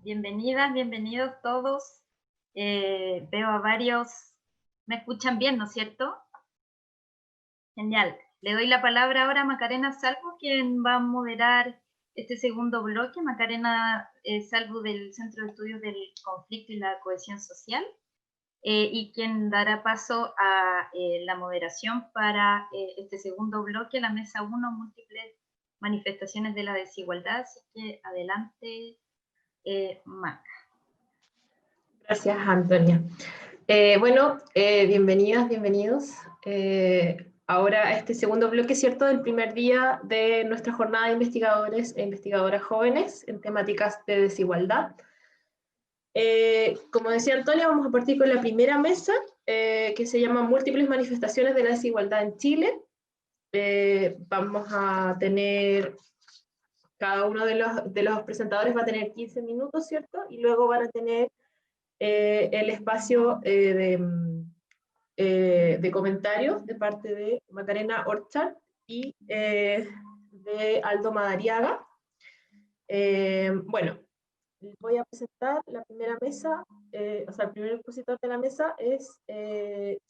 Bienvenidas, bienvenidos todos. Veo a varios. ¿Me escuchan bien, no es cierto? Genial. Le doy la palabra ahora a Macarena Salvo, quien va a moderar este segundo bloque. Macarena Salvo del Centro de Estudios del Conflicto y la Cohesión Social, y quien dará paso a la moderación para este segundo bloque, la mesa 1, múltiples manifestaciones de la desigualdad. Así que adelante, Mac. Gracias, Antonia. Bienvenidas, bienvenidos. Ahora este segundo bloque, ¿cierto?, del primer día de nuestra jornada de investigadores e investigadoras jóvenes en temáticas de desigualdad. Como decía Antonia, vamos a partir con la primera mesa, que se llama Múltiples manifestaciones de la desigualdad en Chile. Vamos a tener, cada uno de los presentadores va a tener 15 minutos, ¿cierto? Y luego van a tener el espacio de comentarios de parte de Macarena Orchard y de Aldo Madariaga. Bueno, voy a presentar la primera mesa, el primer expositor de la mesa es, el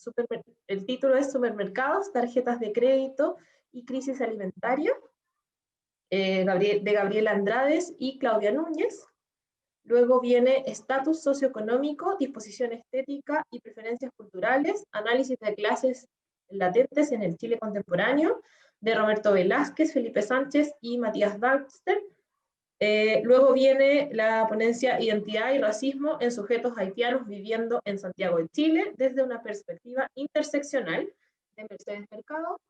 título es Supermercados, tarjetas de crédito y crisis alimentaria, de Gabriela Andrades y Claudia Núñez. Luego viene estatus socioeconómico, disposición estética y preferencias culturales, análisis de clases latentes en el Chile contemporáneo, de Roberto Velázquez, Felipe Sánchez y Matías Baxter. Luego viene la ponencia Identidad y Racismo en sujetos haitianos viviendo en Santiago de Chile, desde una perspectiva interseccional, de Mercedes Mercado.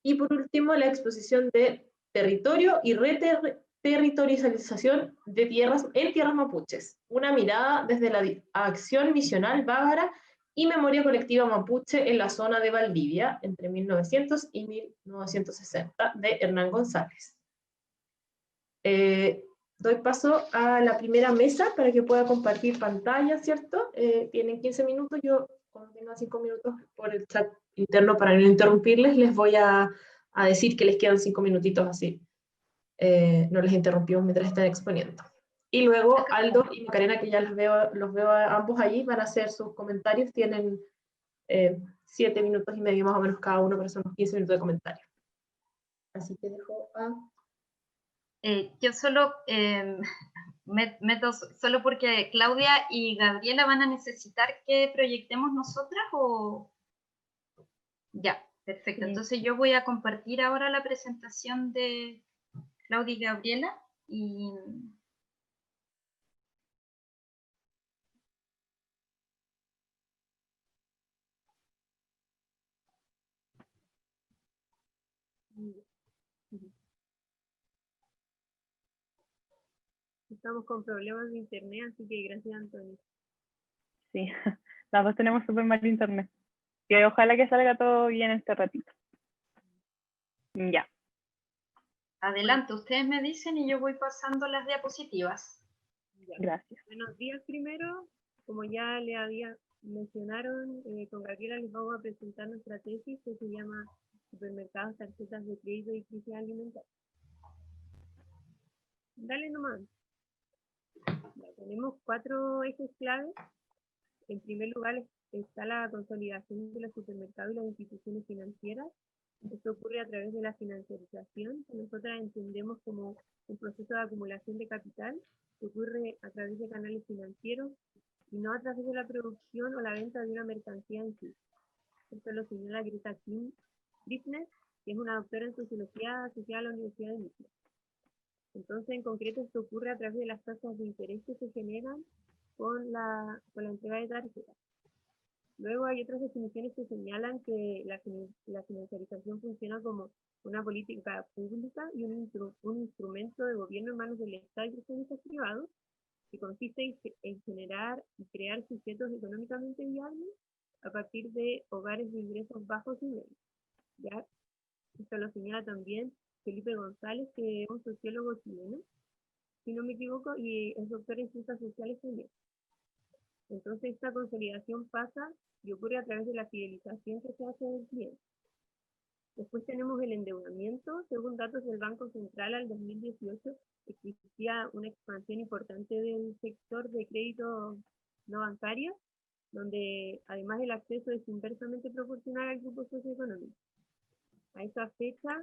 Y por último, la exposición de Territorio y Reterritorialización de tierras en tierras mapuches, una mirada desde la acción misional bávara y memoria colectiva mapuche en la zona de Valdivia entre 1900 y 1960, de Hernán González. Doy paso a la primera mesa para que pueda compartir pantalla, ¿cierto? Tienen 15 minutos, yo cuando tenga 5 minutos por el chat interno para no interrumpirles, les voy a decir que les quedan 5 minutitos así. No les interrumpimos mientras están exponiendo. Y luego Aldo y Macarena, que ya los veo a ambos allí, van a hacer sus comentarios, tienen 7 minutos y medio más o menos cada uno, pero son unos 15 minutos de comentario. Así que dejo a... Yo solo meto solo porque Claudia y Gabriela van a necesitar que proyectemos nosotras o... Ya, perfecto. Entonces yo voy a compartir ahora la presentación de Claudia y Gabriela y... Estamos con problemas de internet, así que gracias, Antonio. Sí, las dos tenemos súper mal internet. Que ojalá que salga todo bien este ratito. Ya. Adelante, ustedes me dicen y yo voy pasando las diapositivas. Ya. Gracias. Buenos días primero. Como ya le mencionaron, con Gabriela les vamos a presentar nuestra tesis que se llama Supermercados, tarjetas de crédito y crisis alimentaria. Dale nomás. Ya, tenemos 4 ejes claves. En primer lugar está la consolidación de los supermercados y las instituciones financieras. Esto ocurre a través de la financiarización, que nosotros entendemos como un proceso de acumulación de capital, que ocurre a través de canales financieros y no a través de la producción o la venta de una mercancía en sí. Esto lo señala Greta Thunberg, que es una doctora en sociología asociada a la Universidad de Michigan. Entonces, en concreto, esto ocurre a través de las tasas de interés que se generan con la entrega de tarjetas. Luego hay otras definiciones que señalan que la financiarización funciona como una política pública y un instrumento de gobierno en manos del Estado y servicios privados, que consiste en generar y crear sujetos económicamente viables a partir de hogares de ingresos bajos y medios. ¿Ya? Esto lo señala también Felipe González, que es un sociólogo chileno, si no me equivoco, y es doctor en ciencias sociales también. Entonces esta consolidación pasa y ocurre a través de la fidelización que se hace del cliente. Después tenemos el endeudamiento. Según datos del Banco Central, al 2018 existía una expansión importante del sector de crédito no bancario, donde además el acceso es inversamente proporcional al grupo socioeconómico. A esa fecha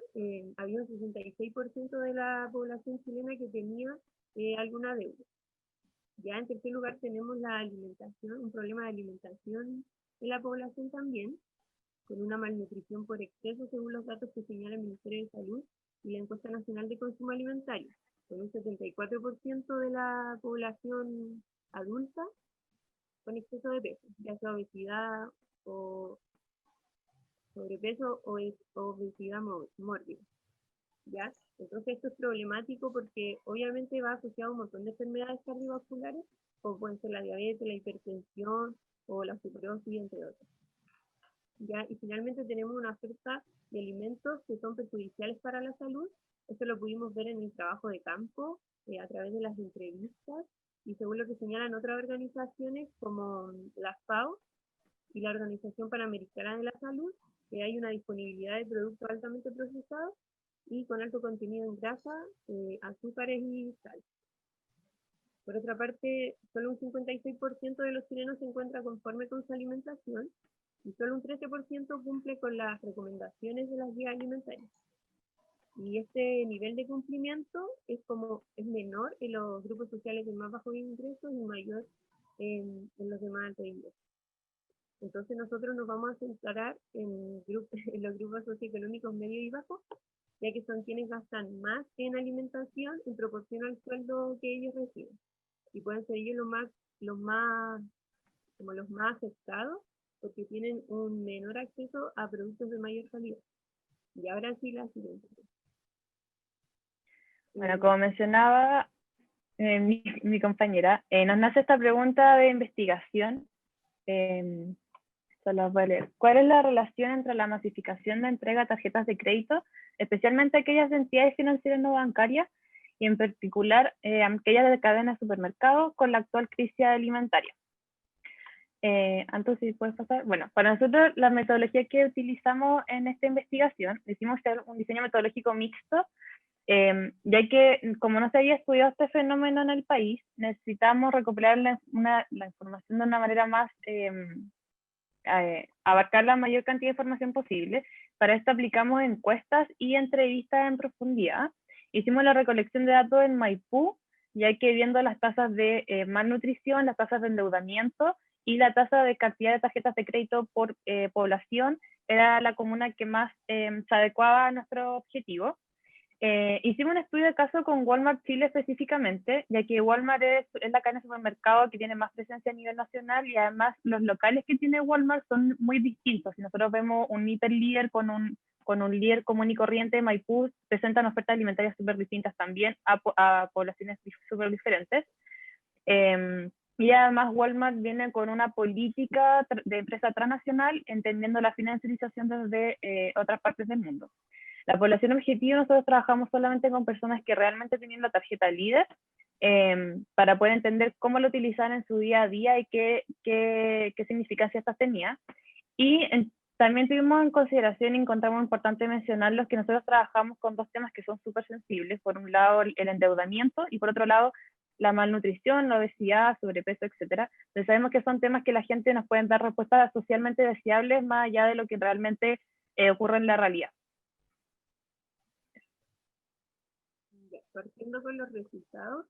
había un 66% de la población chilena que tenía alguna deuda. Ya en tercer lugar tenemos la alimentación, un problema de alimentación en la población también, con una malnutrición por exceso según los datos que señala el Ministerio de Salud y la Encuesta Nacional de Consumo Alimentario, con un 74% de la población adulta con exceso de peso, ya sea obesidad o sobrepeso o obesidad mórbida. ¿Ya? Entonces esto es problemático porque obviamente va asociado a un montón de enfermedades cardiovasculares, como pueden ser la diabetes, la hipertensión o la osteoporosis, entre otras. ¿Ya? Y finalmente tenemos una oferta de alimentos que son perjudiciales para la salud. Esto lo pudimos ver en el trabajo de campo, a través de las entrevistas, y según lo que señalan otras organizaciones como la FAO y la Organización Panamericana de la Salud, que hay una disponibilidad de productos altamente procesados y con alto contenido en grasa, azúcares y sal. Por otra parte, solo un 56% de los chilenos se encuentra conforme con su alimentación y solo un 13% cumple con las recomendaciones de las guías alimentarias. Y este nivel de cumplimiento es menor en los grupos sociales de más bajos ingresos y mayor en los de más altos ingresos. Entonces nosotros nos vamos a centrar en los grupos socioeconómicos medios y bajos, ya que son quienes gastan más en alimentación en proporción al sueldo que ellos reciben. Y pueden ser ellos los más afectados, porque tienen un menor acceso a productos de mayor calidad. Y ahora sí la siguiente. Bueno, como mencionaba mi compañera, nos nace esta pregunta de investigación. Solo voy a leer. ¿Cuál es la relación entre la masificación de entrega de tarjetas de crédito, especialmente aquellas de entidades financieras no bancarias, y en particular aquellas de cadenas de supermercados, con la actual crisis alimentaria? Entonces, ¿puedes pasar? Bueno, para nosotros la metodología que utilizamos en esta investigación, decidimos hacer un diseño metodológico mixto, ya que como no se había estudiado este fenómeno en el país, necesitamos recopilar la información de una manera más, abarcar la mayor cantidad de información posible. Para esto aplicamos encuestas y entrevistas en profundidad. Hicimos la recolección de datos en Maipú, ya que viendo las tasas de malnutrición, las tasas de endeudamiento y la tasa de cantidad de tarjetas de crédito por población, era la comuna que más se adecuaba a nuestro objetivo. Hicimos un estudio de caso con Walmart Chile específicamente, ya que Walmart es la cadena de supermercado que tiene más presencia a nivel nacional, y además los locales que tiene Walmart son muy distintos. Si nosotros vemos un hiperlíder con un líder común y corriente, Maipú presentan ofertas alimentarias súper distintas también a poblaciones súper diferentes. Y además Walmart viene con una política de empresa transnacional, entendiendo la financiarización desde otras partes del mundo. La población objetivo, nosotros trabajamos solamente con personas que realmente tenían la tarjeta líder, para poder entender cómo lo utilizaban en su día a día y qué significancia estas tenía. Y también tuvimos en consideración y encontramos importante mencionarlos que nosotros trabajamos con dos temas que son súper sensibles. Por un lado, el endeudamiento, y por otro lado, la malnutrición, la obesidad, sobrepeso, etc. Entonces sabemos que son temas que la gente nos pueden dar respuestas socialmente deseables más allá de lo que realmente ocurre en la realidad. Partiendo con los resultados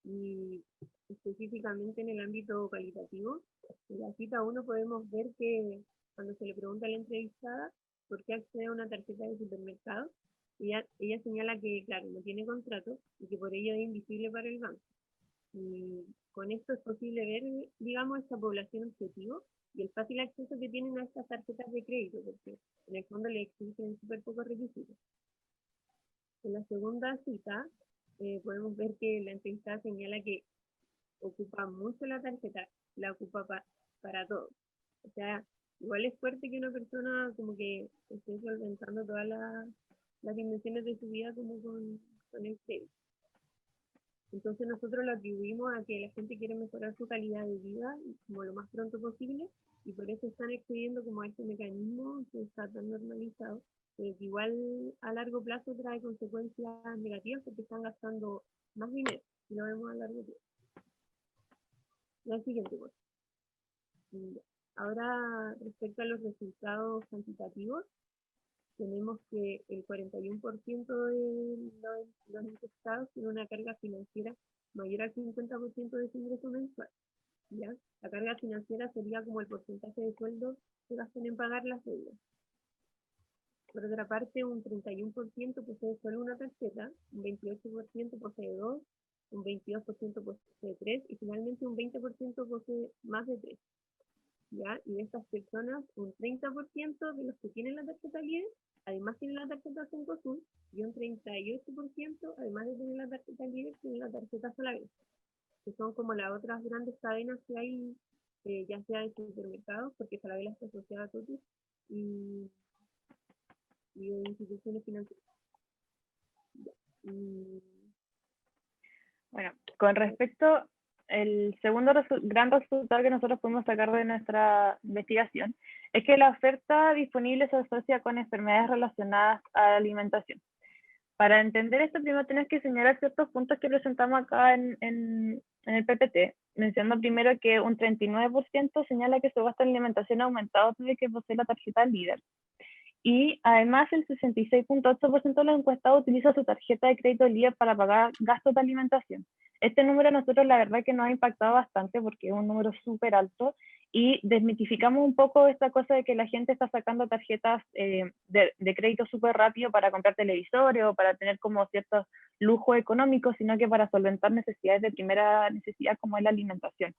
y específicamente en el ámbito cualitativo, en la cita 1 podemos ver que cuando se le pregunta a la entrevistada por qué accede a una tarjeta de supermercado, ella señala que, claro, no tiene contrato y que por ello es invisible para el banco. Y con esto es posible ver, digamos, esta población objetivo y el fácil acceso que tienen a estas tarjetas de crédito, porque en el fondo le exigen súper pocos requisitos. En la segunda cita, podemos ver que la entrevistada señala que ocupa mucho la tarjeta, la ocupa para todo. O sea, igual es fuerte que una persona como que esté solventando todas las dimensiones de su vida como con el crédito. Entonces nosotros lo atribuimos a que la gente quiere mejorar su calidad de vida como lo más pronto posible, y por eso están accediendo como a este mecanismo que está tan normalizado que igual a largo plazo trae consecuencias negativas porque están gastando más dinero, si lo vemos a largo plazo. La siguiente, pues. Ahora, respecto a los resultados cuantitativos, tenemos que el 41% de los encuestados tiene una carga financiera mayor al 50% de su ingreso mensual. ¿Ya? La carga financiera sería como el porcentaje de sueldo que gastan en pagar las deudas. Por otra parte, un 31% posee solo una tarjeta, un 28% posee dos, un 22% posee tres y finalmente un 20% posee más de tres. ¿Ya? Y de estas personas, un 30% de los que tienen la tarjeta líder, además tienen la tarjeta Cencosud, y un 38%, además de tener la tarjeta líder, tienen la tarjeta Falabella, que son como las otras grandes cadenas que hay, ya sea de supermercados, porque Falabella está asociada a Totus, y de instituciones financieras. Bueno, con respecto el segundo gran resultado que nosotros pudimos sacar de nuestra investigación es que la oferta disponible se asocia con enfermedades relacionadas a la alimentación. Para entender esto, primero tienes que señalar ciertos puntos que presentamos acá en el PPT, mencionando primero que un 39% señala que su gasto en alimentación ha aumentado desde que posee la tarjeta líder. Y además el 66.8% de los encuestados utiliza su tarjeta de crédito líder para pagar gastos de alimentación. Este número a nosotros la verdad que nos ha impactado bastante porque es un número súper alto y desmitificamos un poco esta cosa de que la gente está sacando tarjetas de crédito súper rápido para comprar televisores o para tener como ciertos lujos económicos, sino que para solventar necesidades de primera necesidad como es la alimentación.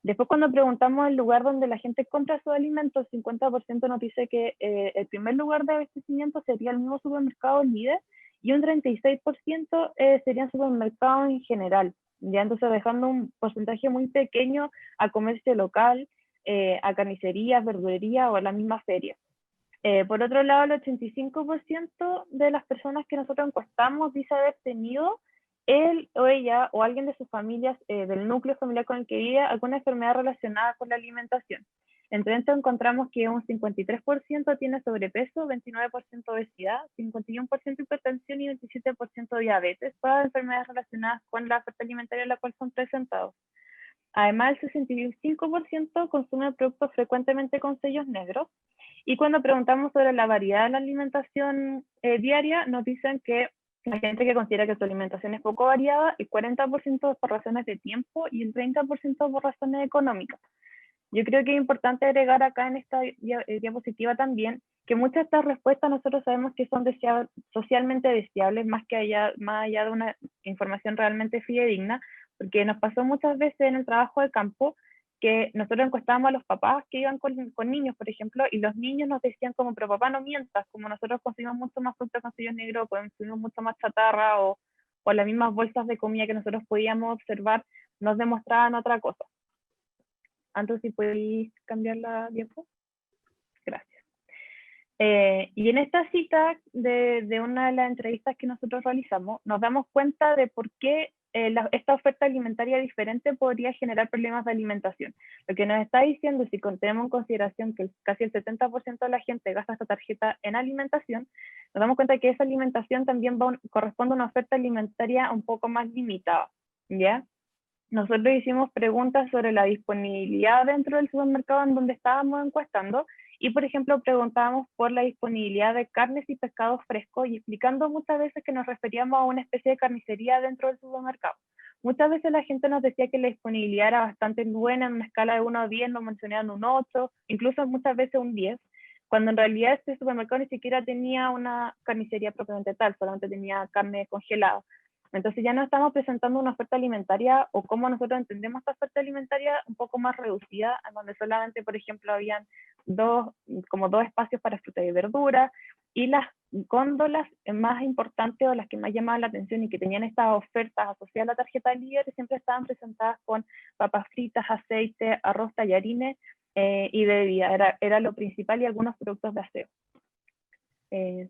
Después, cuando preguntamos el lugar donde la gente compra sus alimentos, 50% nos dice que el primer lugar de abastecimiento sería el mismo supermercado líder y un 36% serían supermercados en general. Ya entonces dejando un porcentaje muy pequeño a comercio local, a carnicerías, verdulerías o a la misma feria. Por otro lado, el 85% de las personas que nosotros encuestamos dice haber tenido él o ella o alguien de sus familias, del núcleo familiar con el que vive, alguna enfermedad relacionada con la alimentación. Entre esto encontramos que un 53% tiene sobrepeso, 29% obesidad, 51% hipertensión y 27% diabetes, todas enfermedades relacionadas con la oferta alimentaria en la cual son presentados. Además, el 65% consume productos frecuentemente con sellos negros. Y cuando preguntamos sobre la variedad de la alimentación diaria, nos dicen que la gente que considera que su alimentación es poco variada, el 40% por razones de tiempo y el 30% por razones económicas. Yo creo que es importante agregar acá en esta diapositiva también que muchas de estas respuestas nosotros sabemos que son socialmente deseables más allá de una información realmente fidedigna, porque nos pasó muchas veces en el trabajo de campo que nosotros encuestábamos a los papás que iban con niños, por ejemplo, y los niños nos decían como, pero papá no mientas, como nosotros consumimos mucho más fruta con sellos negros, consumimos mucho más chatarra o las mismas bolsas de comida que nosotros podíamos observar, nos demostraban otra cosa. Antes, si podéis cambiar la diapo. Gracias. Y en esta cita de una de las entrevistas que nosotros realizamos, nos damos cuenta de por qué esta oferta alimentaria diferente podría generar problemas de alimentación. Lo que nos está diciendo, si tenemos en consideración que casi el 70% de la gente gasta esta tarjeta en alimentación, nos damos cuenta que esa alimentación también corresponde a una oferta alimentaria un poco más limitada, ¿ya? Nosotros hicimos preguntas sobre la disponibilidad dentro del supermercado en donde estábamos encuestando y, por ejemplo, preguntábamos por la disponibilidad de carnes y pescados frescos y explicando muchas veces que nos referíamos a una especie de carnicería dentro del supermercado. Muchas veces la gente nos decía que la disponibilidad era bastante buena, en una escala de 1 a 10 nos mencionaban un 8, incluso muchas veces un 10, cuando en realidad este supermercado ni siquiera tenía una carnicería propiamente tal, solamente tenía carne congelada. Entonces ya no estamos presentando una oferta alimentaria o como nosotros entendemos esta oferta alimentaria un poco más reducida, en donde solamente, por ejemplo, habían dos espacios para fruta y verdura y las góndolas más importantes o las que más llamaban la atención y que tenían estas ofertas asociadas a la tarjeta líder siempre estaban presentadas con papas fritas, aceite, arroz, tallarines y bebida. Era lo principal y algunos productos de aseo.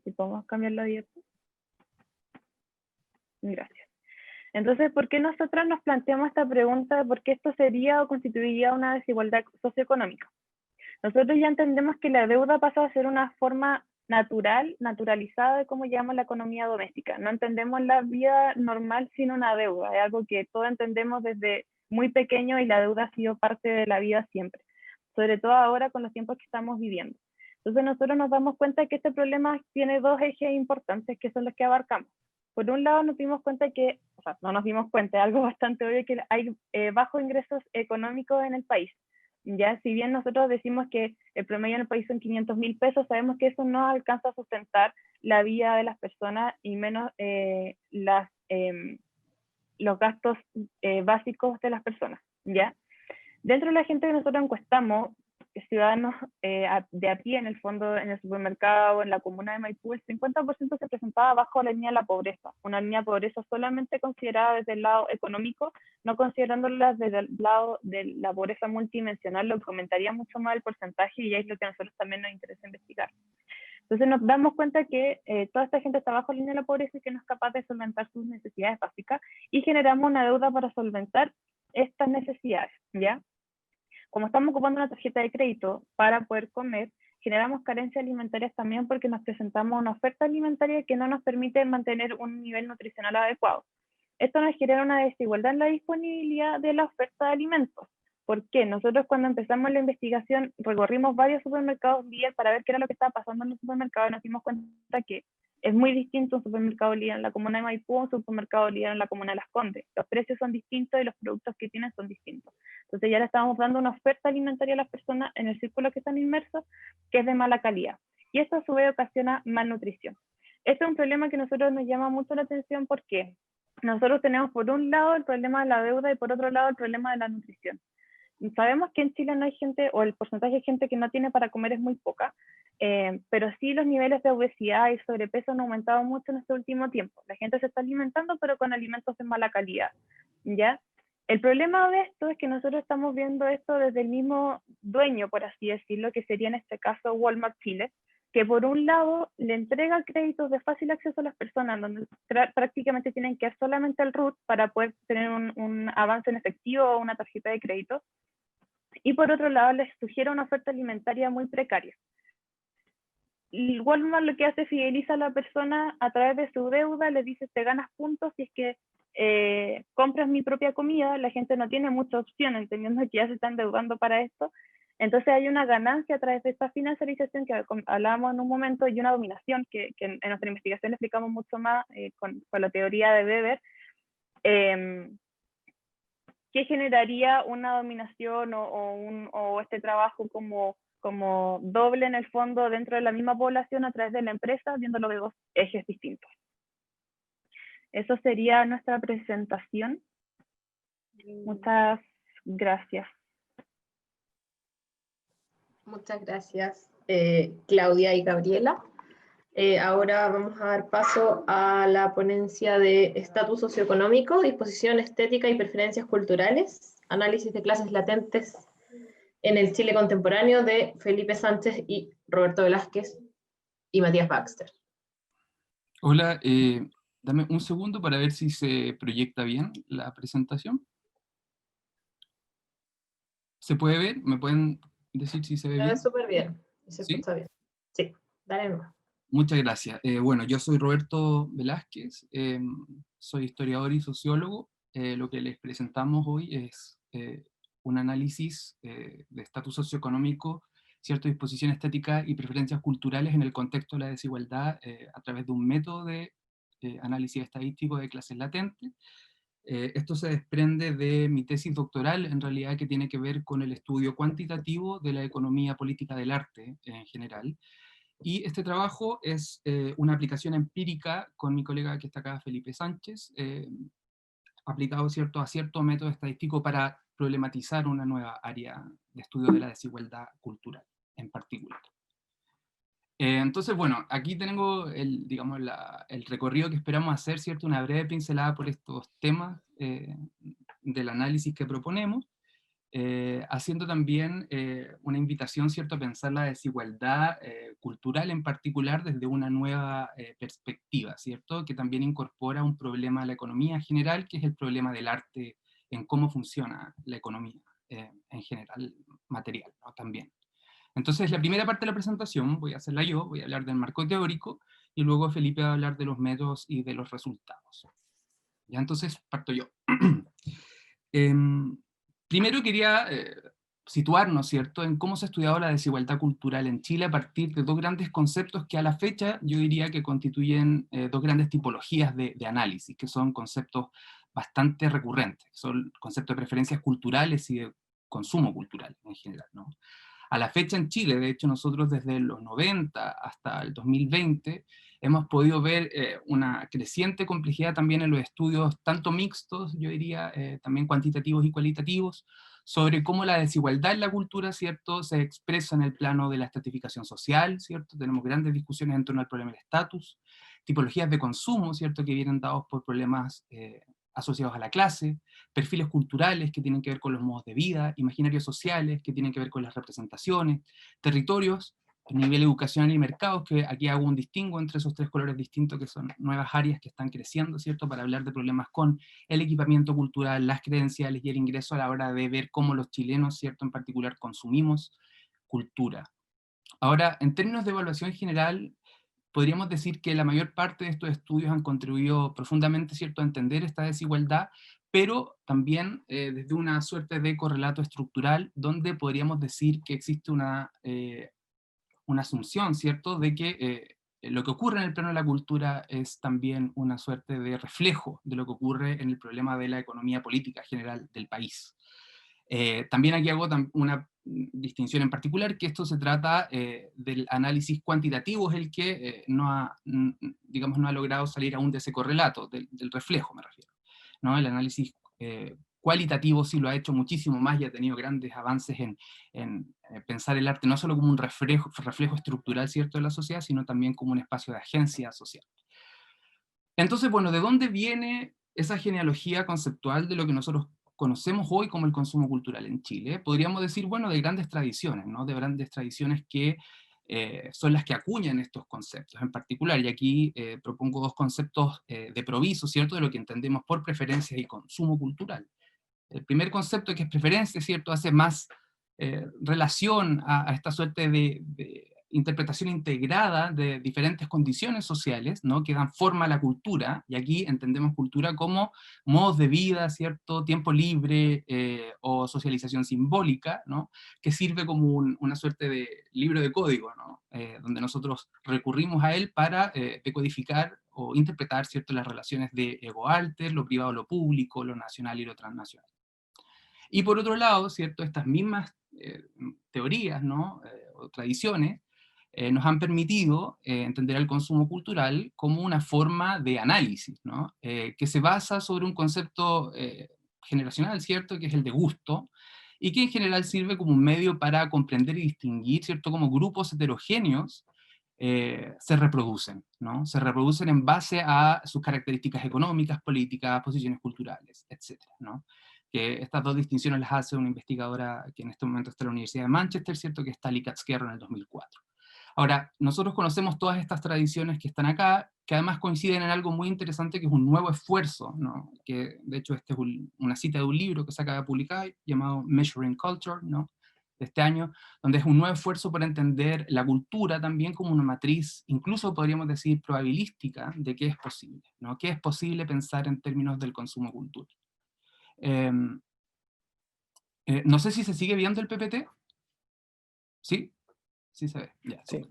Si podemos cambiar la diapositiva. Gracias. Entonces, ¿por qué nosotras nos planteamos esta pregunta? ¿Por qué esto sería o constituiría una desigualdad socioeconómica? Nosotros ya entendemos que la deuda pasa a ser una forma naturalizada de cómo llamamos la economía doméstica. No entendemos la vida normal sin una deuda, es algo que todos entendemos desde muy pequeño y la deuda ha sido parte de la vida siempre, sobre todo ahora con los tiempos que estamos viviendo. Entonces nosotros nos damos cuenta que este problema tiene dos ejes importantes que son los que abarcamos. Por un lado nos dimos cuenta que, o sea, no nos dimos cuenta, es algo bastante obvio, que hay bajos ingresos económicos en el país. Ya, si bien nosotros decimos que el promedio en el país son 500.000 pesos, sabemos que eso no alcanza a sustentar la vida de las personas y menos los gastos básicos de las personas, ¿ya? Dentro de la gente que nosotros encuestamos, ciudadanos de a pie en el fondo, en el supermercado, en la comuna de Maipú, el 50% se presentaba bajo la línea de la pobreza, una línea de pobreza solamente considerada desde el lado económico, no considerándola desde el lado de la pobreza multidimensional, lo que aumentaría mucho más el porcentaje y es lo que a nosotros también nos interesa investigar. Entonces nos damos cuenta que toda esta gente está bajo la línea de la pobreza y que no es capaz de solventar sus necesidades básicas y generamos una deuda para solventar estas necesidades, ¿ya? Como estamos ocupando una tarjeta de crédito para poder comer, generamos carencias alimentarias también porque nos presentamos una oferta alimentaria que no nos permite mantener un nivel nutricional adecuado. Esto nos genera una desigualdad en la disponibilidad de la oferta de alimentos. ¿Por qué? Nosotros cuando empezamos la investigación recorrimos varios supermercados líder para ver qué era lo que estaba pasando en los supermercados y nos dimos cuenta que es muy distinto un supermercado líder en la comuna de Maipú a un supermercado líder en la comuna de Las Condes. Los precios son distintos y los productos que tienen son distintos. Entonces ya le estamos dando una oferta alimentaria a las personas en el círculo que están inmersos que es de mala calidad. Y esto a su vez ocasiona malnutrición. Este es un problema que a nosotros nos llama mucho la atención porque nosotros tenemos por un lado el problema de la deuda y por otro lado el problema de la nutrición. Sabemos que en Chile no hay gente, o el porcentaje de gente que no tiene para comer es muy poca, pero sí los niveles de obesidad y sobrepeso han aumentado mucho en este último tiempo. La gente se está alimentando, pero con alimentos de mala calidad, ¿ya? El problema de esto es que nosotros estamos viendo esto desde el mismo dueño, por así decirlo, que sería en este caso Walmart Chile, que por un lado le entrega créditos de fácil acceso a las personas, donde prácticamente tienen que ir solamente al RUT para poder tener un avance en efectivo o una tarjeta de crédito, y por otro lado les sugiere una oferta alimentaria muy precaria. Y Walmart lo que hace es fideliza a la persona a través de su deuda, le dice te ganas puntos si es que compras mi propia comida. La gente no tiene mucha opción, entendiendo que ya se están endeudando para esto. Entonces hay una ganancia a través de esta financiarización que hablábamos en un momento y una dominación que en nuestra investigación le explicamos mucho más con la teoría de Weber, que generaría una dominación o este trabajo como doble en el fondo dentro de la misma población a través de la empresa, viéndolo de dos ejes distintos. Eso sería nuestra presentación. Muchas gracias. Muchas gracias, Claudia y Gabriela. Ahora vamos a dar paso a la ponencia de estatus socioeconómico, disposición estética y preferencias culturales, análisis de clases latentes en el Chile contemporáneo, de Felipe Sánchez y Roberto Velázquez y Matías Baxter. Hola, dame un segundo para ver si se proyecta bien la presentación. ¿Se puede ver? ¿Me pueden decir si se ve bien? Se ve súper bien, se ¿Sí? escucha bien. Sí, dale nomás. Muchas gracias. Bueno, yo soy Roberto Velázquez, soy historiador y sociólogo. Lo que les presentamos hoy es un análisis de estatus socioeconómico, cierta disposición estética y preferencias culturales en el contexto de la desigualdad a través de un método de análisis estadístico de clases latentes. Esto se desprende de mi tesis doctoral, en realidad, que tiene que ver con el estudio cuantitativo de la economía política del arte en general. Y este trabajo es una aplicación empírica con mi colega que está acá, Felipe Sánchez, aplicado a cierto método estadístico para problematizar una nueva área de estudio de la desigualdad cultural en particular. Entonces, bueno, aquí tengo digamos, el recorrido que esperamos hacer, ¿cierto? Una breve pincelada por estos temas del análisis que proponemos, haciendo también una invitación, ¿cierto?, a pensar la desigualdad cultural en particular desde una nueva perspectiva, ¿cierto?, que también incorpora un problema de la economía general, que es el problema del arte en cómo funciona la economía en general, material, ¿no? También. Entonces, la primera parte de la presentación voy a hacerla yo, voy a hablar del marco teórico, y luego Felipe va a hablar de los métodos y de los resultados. Ya, entonces parto yo. Primero quería situarnos, ¿cierto?, en cómo se ha estudiado la desigualdad cultural en Chile a partir de dos grandes conceptos que a la fecha yo diría que constituyen dos grandes tipologías de análisis, que son conceptos bastante recurrentes, que son conceptos de preferencias culturales y de consumo cultural en general, ¿no? A la fecha en Chile, de hecho nosotros desde los 90 hasta el 2020, hemos podido ver una creciente complejidad también en los estudios, tanto mixtos, yo diría, también cuantitativos y cualitativos, sobre cómo la desigualdad en la cultura, ¿cierto?, se expresa en el plano de la estratificación social, ¿cierto? Tenemos grandes discusiones en torno al problema del estatus, tipologías de consumo, ¿cierto?, que vienen dados por problemas asociados a la clase, perfiles culturales que tienen que ver con los modos de vida, imaginarios sociales que tienen que ver con las representaciones, territorios, nivel educacional y mercados, que aquí hago un distingo entre esos tres colores distintos, que son nuevas áreas que están creciendo, ¿cierto?, para hablar de problemas con el equipamiento cultural, las credenciales y el ingreso a la hora de ver cómo los chilenos, ¿cierto?, en particular consumimos cultura. Ahora, en términos de evaluación general, podríamos decir que la mayor parte de estos estudios han contribuido profundamente, ¿cierto?, a entender esta desigualdad, pero también desde una suerte de correlato estructural, donde podríamos decir que existe una asunción, ¿cierto?, de que lo que ocurre en el plano de la cultura es también una suerte de reflejo de lo que ocurre en el problema de la economía política general del país. También aquí hago una distinción en particular, que esto se trata del análisis cuantitativo, es el que digamos, no ha logrado salir aún de ese correlato, del reflejo me refiero, ¿no? El análisis cualitativo sí lo ha hecho muchísimo más y ha tenido grandes avances en pensar el arte no solo como un reflejo estructural, ¿cierto?, de la sociedad, sino también como un espacio de agencia social. Entonces, bueno, ¿de dónde viene esa genealogía conceptual de lo que nosotros conocemos hoy como el consumo cultural en Chile? Podríamos decir, bueno, de grandes tradiciones, ¿no? De grandes tradiciones que son las que acuñan estos conceptos en particular, y aquí propongo dos conceptos de proviso, ¿cierto?, de lo que entendemos por preferencias y consumo cultural. El primer concepto, que es preferencia, ¿cierto?, hace más relación a esta suerte de interpretación integrada de diferentes condiciones sociales, ¿no?, que dan forma a la cultura, y aquí entendemos cultura como modos de vida, ¿cierto?, tiempo libre o socialización simbólica, ¿no?, que sirve como una suerte de libro de código, ¿no?, donde nosotros recurrimos a él para decodificar o interpretar, ¿cierto?, las relaciones de ego-alter, lo privado, lo público, lo nacional y lo transnacional. Y por otro lado, ¿cierto?, estas mismas teorías, ¿no?, o tradiciones, nos han permitido entender el consumo cultural como una forma de análisis, ¿no?, que se basa sobre un concepto generacional, ¿cierto?, que es el de gusto, y que en general sirve como un medio para comprender y distinguir, ¿cierto?, cómo grupos heterogéneos se reproducen, ¿no? Se reproducen en base a sus características económicas, políticas, posiciones culturales, etcétera, ¿no? Que estas dos distinciones las hace una investigadora que en este momento está en la Universidad de Manchester, ¿cierto?, que es Tali Katz-Kerro en el 2004. Ahora, nosotros conocemos todas estas tradiciones que están acá, que además coinciden en algo muy interesante, que es un nuevo esfuerzo, ¿no?, que de hecho esta es una cita de un libro que se acaba de publicar, llamado Measuring Culture, ¿no?, de este año, donde es un nuevo esfuerzo para entender la cultura también como una matriz, incluso podríamos decir probabilística, de qué es posible, ¿no?, qué es posible pensar en términos del consumo cultural. No sé si se sigue viendo el PPT. ¿Sí? Sí se ve. Ya, Sí.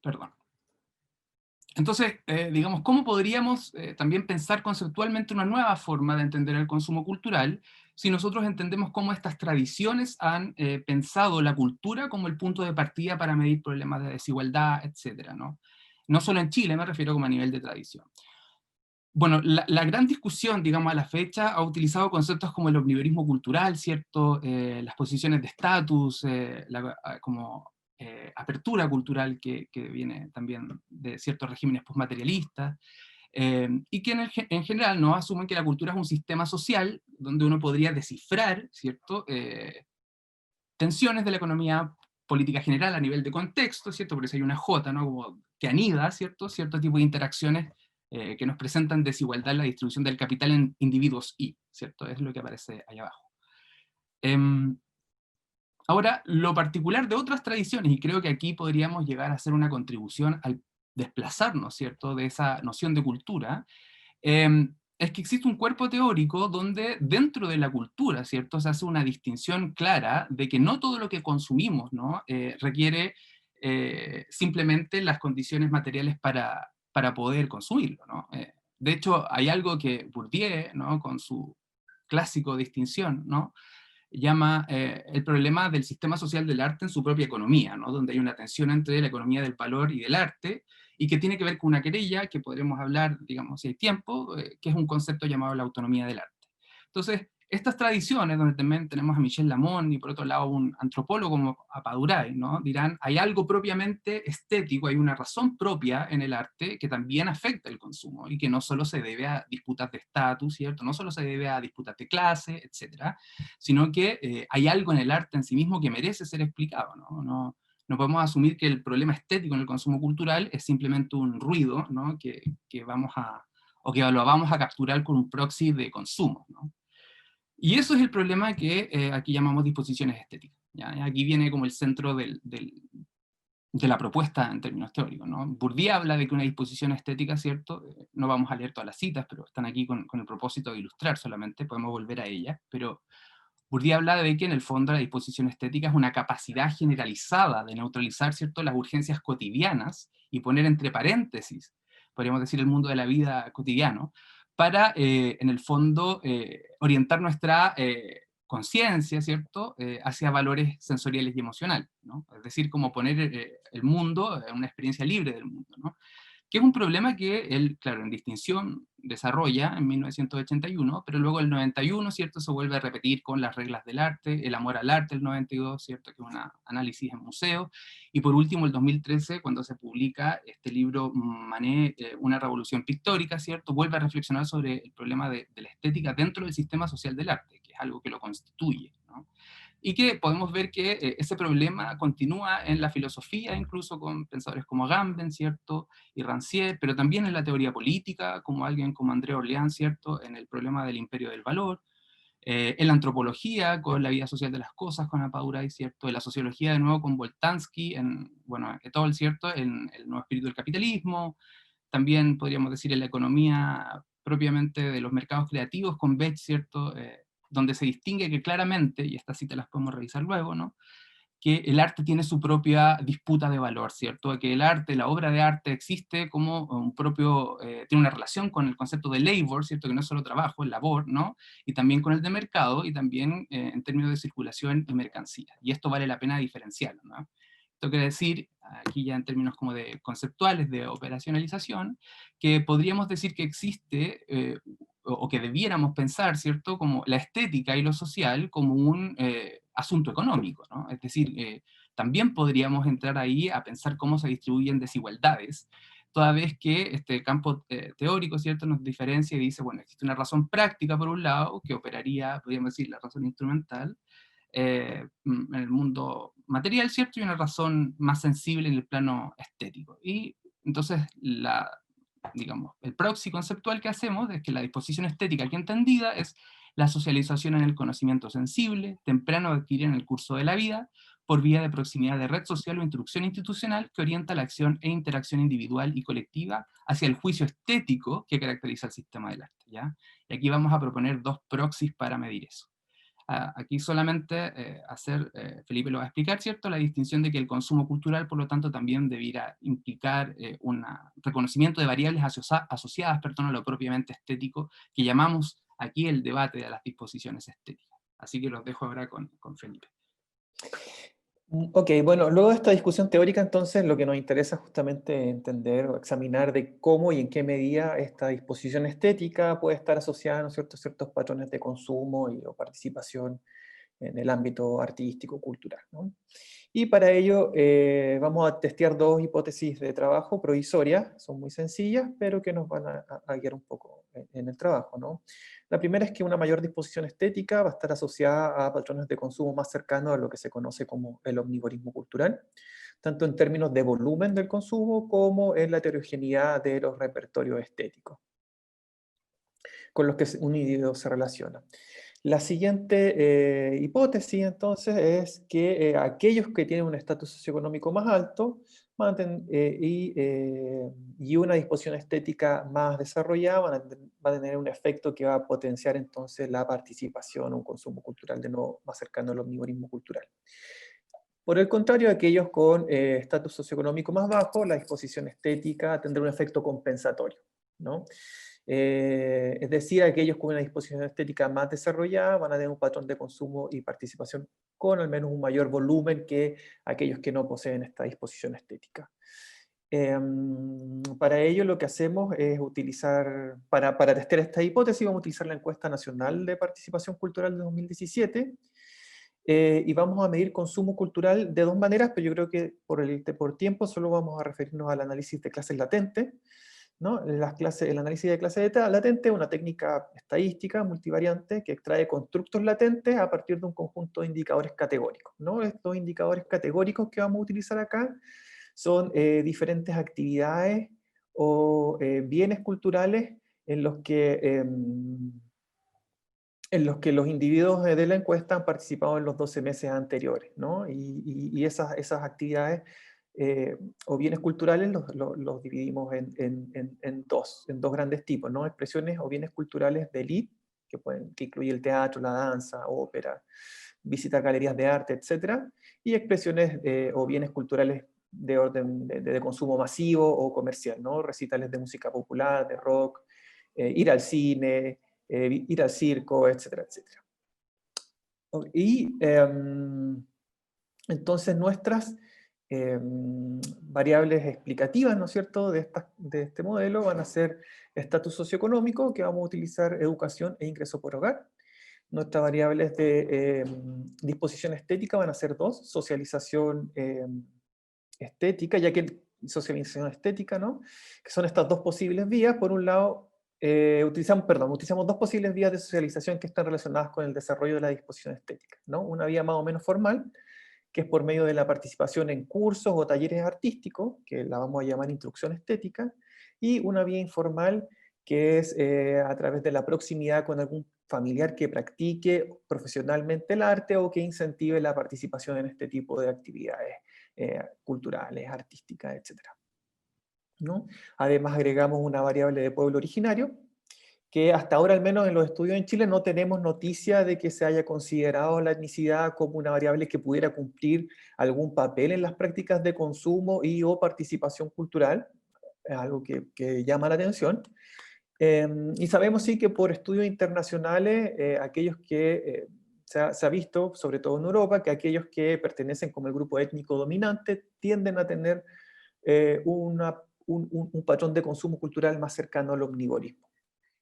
Perdón. Entonces, digamos, ¿cómo podríamos también pensar conceptualmente una nueva forma de entender el consumo cultural si nosotros entendemos cómo estas tradiciones han pensado la cultura como el punto de partida para medir problemas de desigualdad, etcétera, ¿no? No solo en Chile, me refiero como a nivel de tradición. Bueno, la gran discusión, digamos, a la fecha ha utilizado conceptos como el omnivorismo cultural, ¿cierto? Las posiciones de estatus, como apertura cultural que viene también de ciertos regímenes postmaterialistas, y que en general no asumen que la cultura es un sistema social donde uno podría descifrar, ¿cierto? Tensiones de la economía política general a nivel de contexto, ¿cierto? Por eso hay una J, ¿no?, como que anida, ¿cierto?, cierto tipo de interacciones que nos presentan desigualdad en la distribución del capital en individuos y, ¿cierto? Es lo que aparece ahí abajo. Ahora, lo particular de otras tradiciones, y creo que aquí podríamos llegar a hacer una contribución al desplazarnos, ¿cierto?, de esa noción de cultura, es que existe un cuerpo teórico donde dentro de la cultura, ¿cierto?, se hace una distinción clara de que no todo lo que consumimos, ¿no?, requiere simplemente las condiciones materiales para poder consumirlo, ¿no? De hecho, hay algo que Bourdieu, ¿no?, con su clásico distinción, ¿no?, llama el problema del sistema social del arte en su propia economía, ¿no?, donde hay una tensión entre la economía del valor y del arte, y que tiene que ver con una querella, que podremos hablar, digamos, si hay tiempo, que es un concepto llamado la autonomía del arte. Entonces, estas tradiciones, donde también tenemos a Michel Lamon y por otro lado un antropólogo como Apadurai, ¿no?, dirán, hay algo propiamente estético, hay una razón propia en el arte que también afecta el consumo, y que no solo se debe a disputas de estatus, ¿cierto?, no solo se debe a disputas de clase, etcétera, sino que hay algo en el arte en sí mismo que merece ser explicado, ¿no? No podemos asumir que el problema estético en el consumo cultural es simplemente un ruido, ¿no?, que vamos a, o que lo vamos a capturar con un proxy de consumo, ¿no? Y eso es el problema que aquí llamamos disposiciones estéticas, ¿ya? Aquí viene como el centro de la propuesta en términos teóricos, ¿no? Bourdieu habla de que una disposición estética, ¿cierto? No vamos a leer todas las citas, pero están aquí con el propósito de ilustrar solamente, podemos volver a ellas, pero Bourdieu habla de que en el fondo la disposición estética es una capacidad generalizada de neutralizar, ¿cierto?, las urgencias cotidianas y poner entre paréntesis, podríamos decir, el mundo de la vida cotidiano, para, en el fondo, orientar nuestra conciencia, ¿cierto?, hacia valores sensoriales y emocionales, ¿no? Es decir, como poner el mundo, una experiencia libre del mundo, ¿no? Que es un problema que él, claro, en distinción desarrolla en 1981, pero luego el 91, ¿cierto?, se vuelve a repetir con las reglas del arte, el amor al arte, el 92, ¿cierto?, que es un análisis en museo, y por último el 2013, cuando se publica este libro Manet, una revolución pictórica, ¿cierto?, vuelve a reflexionar sobre el problema de la estética dentro del sistema social del arte, que es algo que lo constituye, ¿no? Y que podemos ver que ese problema continúa en la filosofía, incluso con pensadores como Agamben, ¿cierto?, y Rancière, pero también en la teoría política, como alguien como André Orleans, ¿cierto?, en el problema del imperio del valor, en la antropología, con la vida social de las cosas, con Apadurai, ¿cierto?, en la sociología, de nuevo, con Boltanski, en, bueno, Etol, ¿cierto?, en el nuevo espíritu del capitalismo, también podríamos decir en la economía propiamente de los mercados creativos, con Beck, ¿cierto?, donde se distingue que claramente, y estas citas las podemos revisar luego, ¿no?, que el arte tiene su propia disputa de valor, ¿cierto? Que el arte, la obra de arte existe como un propio, tiene una relación con el concepto de labor, ¿cierto? Que no es solo trabajo, es labor, ¿no? Y también con el de mercado, y también en términos de circulación y mercancía. Y esto vale la pena diferenciarlo, ¿no? Esto quiere decir, aquí ya en términos como de conceptuales, de operacionalización, que podríamos decir que existe, o que debiéramos pensar, ¿cierto?, como la estética y lo social como un asunto económico, ¿no? Es decir, también podríamos entrar ahí a pensar cómo se distribuyen desigualdades, toda vez que este campo teórico, ¿cierto?, nos diferencia y dice, bueno, existe una razón práctica por un lado, que operaría, podríamos decir, la razón instrumental, en el mundo material, ¿cierto?, y una razón más sensible en el plano estético. Y entonces, digamos, el proxy conceptual que hacemos es que la disposición estética aquí entendida es la socialización en el conocimiento sensible, temprano adquirido en el curso de la vida, por vía de proximidad de red social o instrucción institucional que orienta la acción e interacción individual y colectiva hacia el juicio estético que caracteriza el sistema del arte, ¿ya? Y aquí vamos a proponer dos proxies para medir eso. Aquí solamente Felipe lo va a explicar, ¿cierto?, la distinción de que el consumo cultural, por lo tanto, también debiera implicar un reconocimiento de variables asociadas, perdón, a lo propiamente estético, que llamamos aquí el debate de las disposiciones estéticas. Así que los dejo ahora con Felipe. Ok, bueno, luego de esta discusión teórica, entonces, lo que nos interesa es justamente entender o examinar de cómo y en qué medida esta disposición estética puede estar asociada, ¿no es cierto?, a ciertos patrones de consumo o participación en el ámbito artístico, cultural, ¿no? Y para ello vamos a testear dos hipótesis de trabajo provisorias, son muy sencillas, pero que nos van a guiar un poco en el trabajo, ¿no? La primera es que una mayor disposición estética va a estar asociada a patrones de consumo más cercanos a lo que se conoce como el omnivorismo cultural, tanto en términos de volumen del consumo como en la heterogeneidad de los repertorios estéticos con los que un individuo se relaciona. La siguiente hipótesis, entonces, es que aquellos que tienen un estatus socioeconómico más alto y una disposición estética más desarrollada van a tener un efecto que va a potenciar entonces la participación o un consumo cultural de nuevo más cercano al omnivorismo cultural. Por el contrario, aquellos con estatus socioeconómico más bajo, la disposición estética tendrá un efecto compensatorio, ¿no? Es decir, aquellos con una disposición estética más desarrollada van a tener un patrón de consumo y participación con al menos un mayor volumen que aquellos que no poseen esta disposición estética. Para ello lo que hacemos es utilizar, para testear esta hipótesis, vamos a utilizar la encuesta nacional de participación cultural de 2017, y vamos a medir consumo cultural de dos maneras, pero yo creo que por tiempo solo vamos a referirnos al análisis de clases latentes, ¿no? El análisis de clase latente es una técnica estadística multivariante que extrae constructos latentes a partir de un conjunto de indicadores categóricos, ¿no? Estos indicadores categóricos que vamos a utilizar acá son diferentes actividades o bienes culturales en los que los individuos de la encuesta han participado en los 12 meses anteriores, ¿no? Y esas actividades o bienes culturales los dividimos en dos grandes tipos, ¿no? Expresiones o bienes culturales de élite, que incluye el teatro, la danza, ópera, visitar galerías de arte, etc. Y expresiones o bienes culturales de orden de consumo masivo o comercial, ¿no? Recitales de música popular, de rock, ir al cine, ir al circo, etcétera, etcétera. Y entonces nuestras variables explicativas, ¿no es cierto?, de este modelo van a ser estatus socioeconómico, que vamos a utilizar educación e ingreso por hogar. Nuestras variables de disposición estética van a ser dos: socialización estética, ya que socialización estética, ¿no?, que son estas dos posibles vías. Por un lado, utilizamos dos posibles vías de socialización que están relacionadas con el desarrollo de la disposición estética, ¿no? Una vía más o menos formal, que es por medio de la participación en cursos o talleres artísticos, que la vamos a llamar instrucción estética, y una vía informal, que es a través de la proximidad con algún familiar que practique profesionalmente el arte o que incentive la participación en este tipo de actividades culturales, artísticas, etc., ¿no? Además agregamos una variable de pueblo originario, que hasta ahora, al menos en los estudios en Chile, no tenemos noticia de que se haya considerado la etnicidad como una variable que pudiera cumplir algún papel en las prácticas de consumo y o participación cultural. Es algo que llama la atención. Y sabemos sí que por estudios internacionales, aquellos que se ha visto, sobre todo en Europa, que aquellos que pertenecen como el grupo étnico dominante tienden a tener un patrón de consumo cultural más cercano al omnivorismo.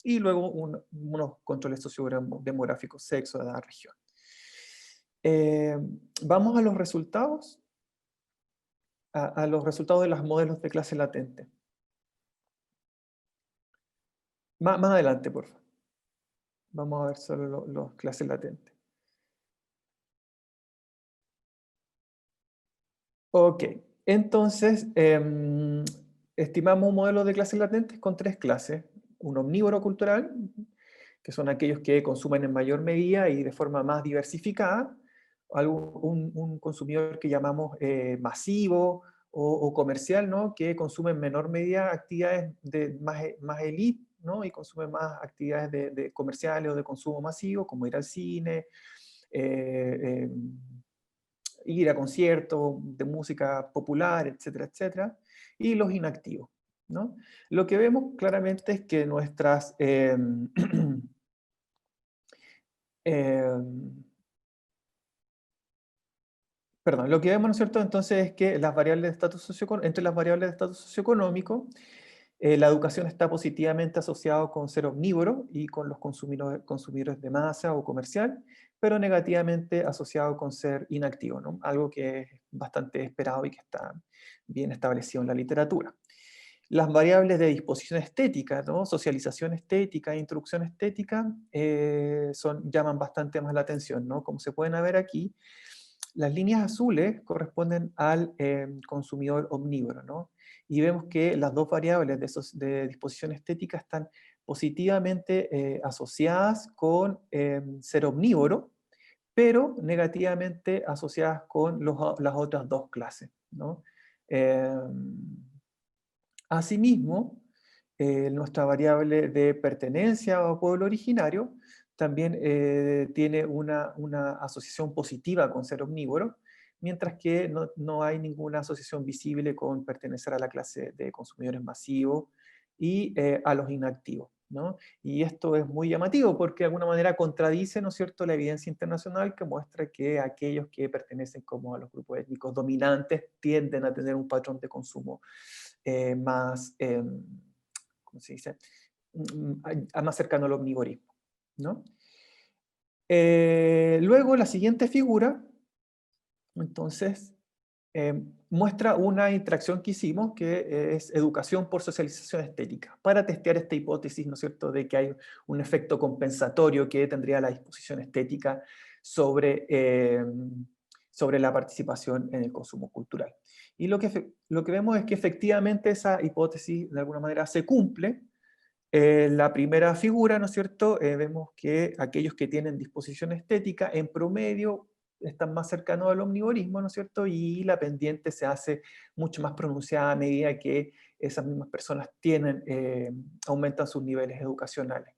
Y luego unos controles sociodemográficos, sexo, edad, región. Vamos a los resultados, a los resultados de los modelos de clase latente. Más adelante, por favor. Vamos a ver solo los clases latentes. Ok, entonces estimamos un modelo de clases latentes con tres clases: un omnívoro cultural, que son aquellos que consumen en mayor medida y de forma más diversificada; un consumidor que llamamos masivo o comercial, ¿no?, que consume en menor medida actividades de más elite, ¿no?, y consume más actividades de comerciales o de consumo masivo, como ir al cine, ir a conciertos de música popular, etcétera, etcétera, y los inactivos, ¿no? Lo que vemos claramente es que nuestras lo que vemos, ¿no es cierto?, entonces es que entre las variables de estatus socioeconómico, la educación está positivamente asociada con ser omnívoro y con los consumidores de masa o comercial, pero negativamente asociado con ser inactivo, ¿no? Algo que es bastante esperado y que está bien establecido en la literatura. Las variables de disposición estética, ¿no?, socialización estética e instrucción estética, llaman bastante más la atención, ¿no? Como se pueden ver aquí, las líneas azules corresponden al consumidor omnívoro, ¿no? y vemos que las dos variables de disposición estética están positivamente asociadas con ser omnívoro, pero negativamente asociadas con las otras dos clases, ¿no? Asimismo, nuestra variable de pertenencia o pueblo originario también tiene una asociación positiva con ser omnívoro, mientras que no hay ninguna asociación visible con pertenecer a la clase de consumidores masivos y a los inactivos, ¿no? Y esto es muy llamativo porque de alguna manera contradice, ¿no es cierto?, la evidencia internacional que muestra que aquellos que pertenecen como a los grupos étnicos dominantes tienden a tener un patrón de consumo más, ¿cómo se dice?, más cercano al omnivorismo, ¿no? Luego la siguiente figura, entonces, muestra una interacción que hicimos, que es educación por socialización estética, para testear esta hipótesis, ¿no es cierto?, de que hay un efecto compensatorio que tendría la disposición estética sobre, sobre la participación en el consumo cultural. Y lo que vemos es que efectivamente esa hipótesis de alguna manera se cumple. La primera figura, ¿no es cierto?, vemos que aquellos que tienen disposición estética en promedio están más cercanos al omnivorismo, ¿no es cierto?, y la pendiente se hace mucho más pronunciada a medida que esas mismas personas aumentan sus niveles educacionales.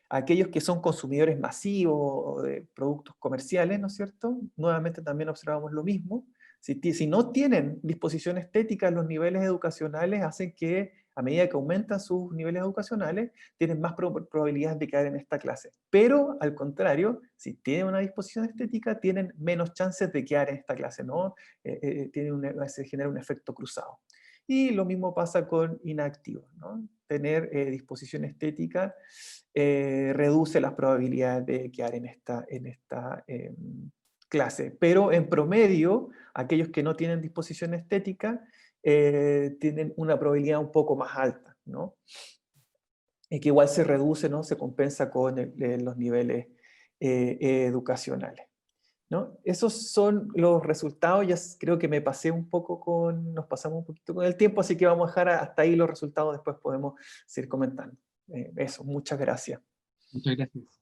Aquellos que son consumidores masivos o de productos comerciales, ¿no es cierto?, nuevamente también observamos lo mismo. Si no tienen disposición estética, los niveles educacionales hacen que, a medida que aumentan sus niveles educacionales, tienen más probabilidades de quedar en esta clase. Pero, al contrario, si tienen una disposición estética, tienen menos chances de quedar en esta clase, ¿no? Se genera un efecto cruzado. Y lo mismo pasa con inactivos, ¿no? Tener disposición estética reduce las probabilidades de quedar en esta clase. Pero en promedio, aquellos que no tienen disposición estética tienen una probabilidad un poco más alta, ¿no? Y que igual se reduce, ¿no? Se compensa con los niveles educacionales, ¿no? Esos son los resultados. Ya creo que nos pasamos un poquito con el tiempo, así que vamos a dejar hasta ahí los resultados, después podemos seguir comentando. Eso, muchas gracias. Muchas gracias.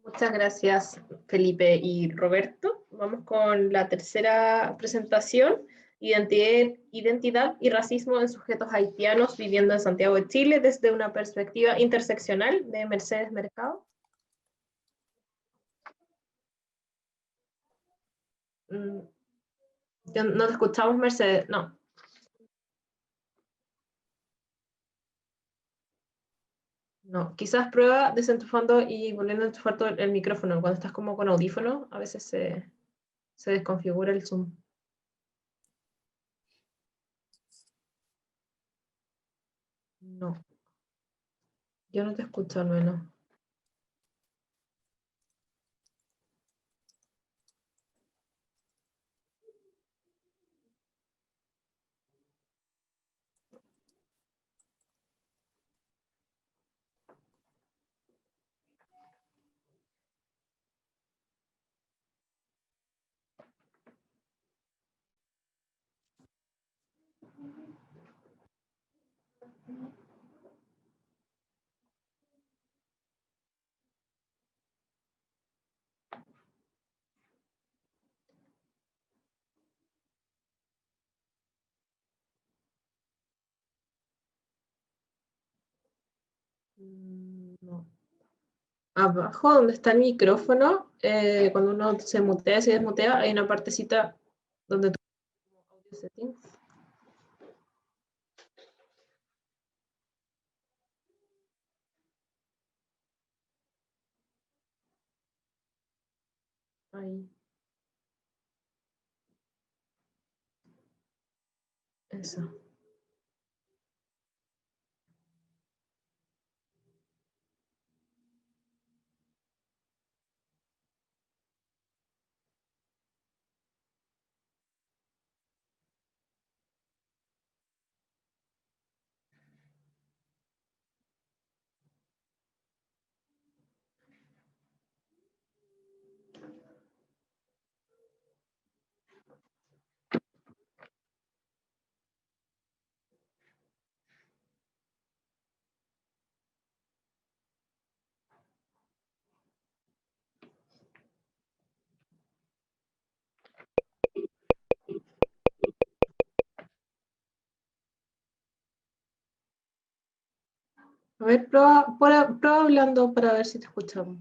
Muchas gracias, Felipe y Roberto. Vamos con la tercera presentación, identidad y racismo en sujetos haitianos viviendo en Santiago de Chile desde una perspectiva interseccional, de Mercedes Mercado. No te escuchamos, Mercedes, no. No, quizás prueba desenchufando y volviendo a enchufar todo el micrófono. Cuando estás como con audífono, a veces se desconfigura el Zoom. No. Yo no te escucho al menos. No. Abajo, donde está el micrófono, cuando uno se mutea, se desmutea, hay una partecita donde tú... Audio settings. Ahí. Eso. A ver, prueba hablando para ver si te escuchamos.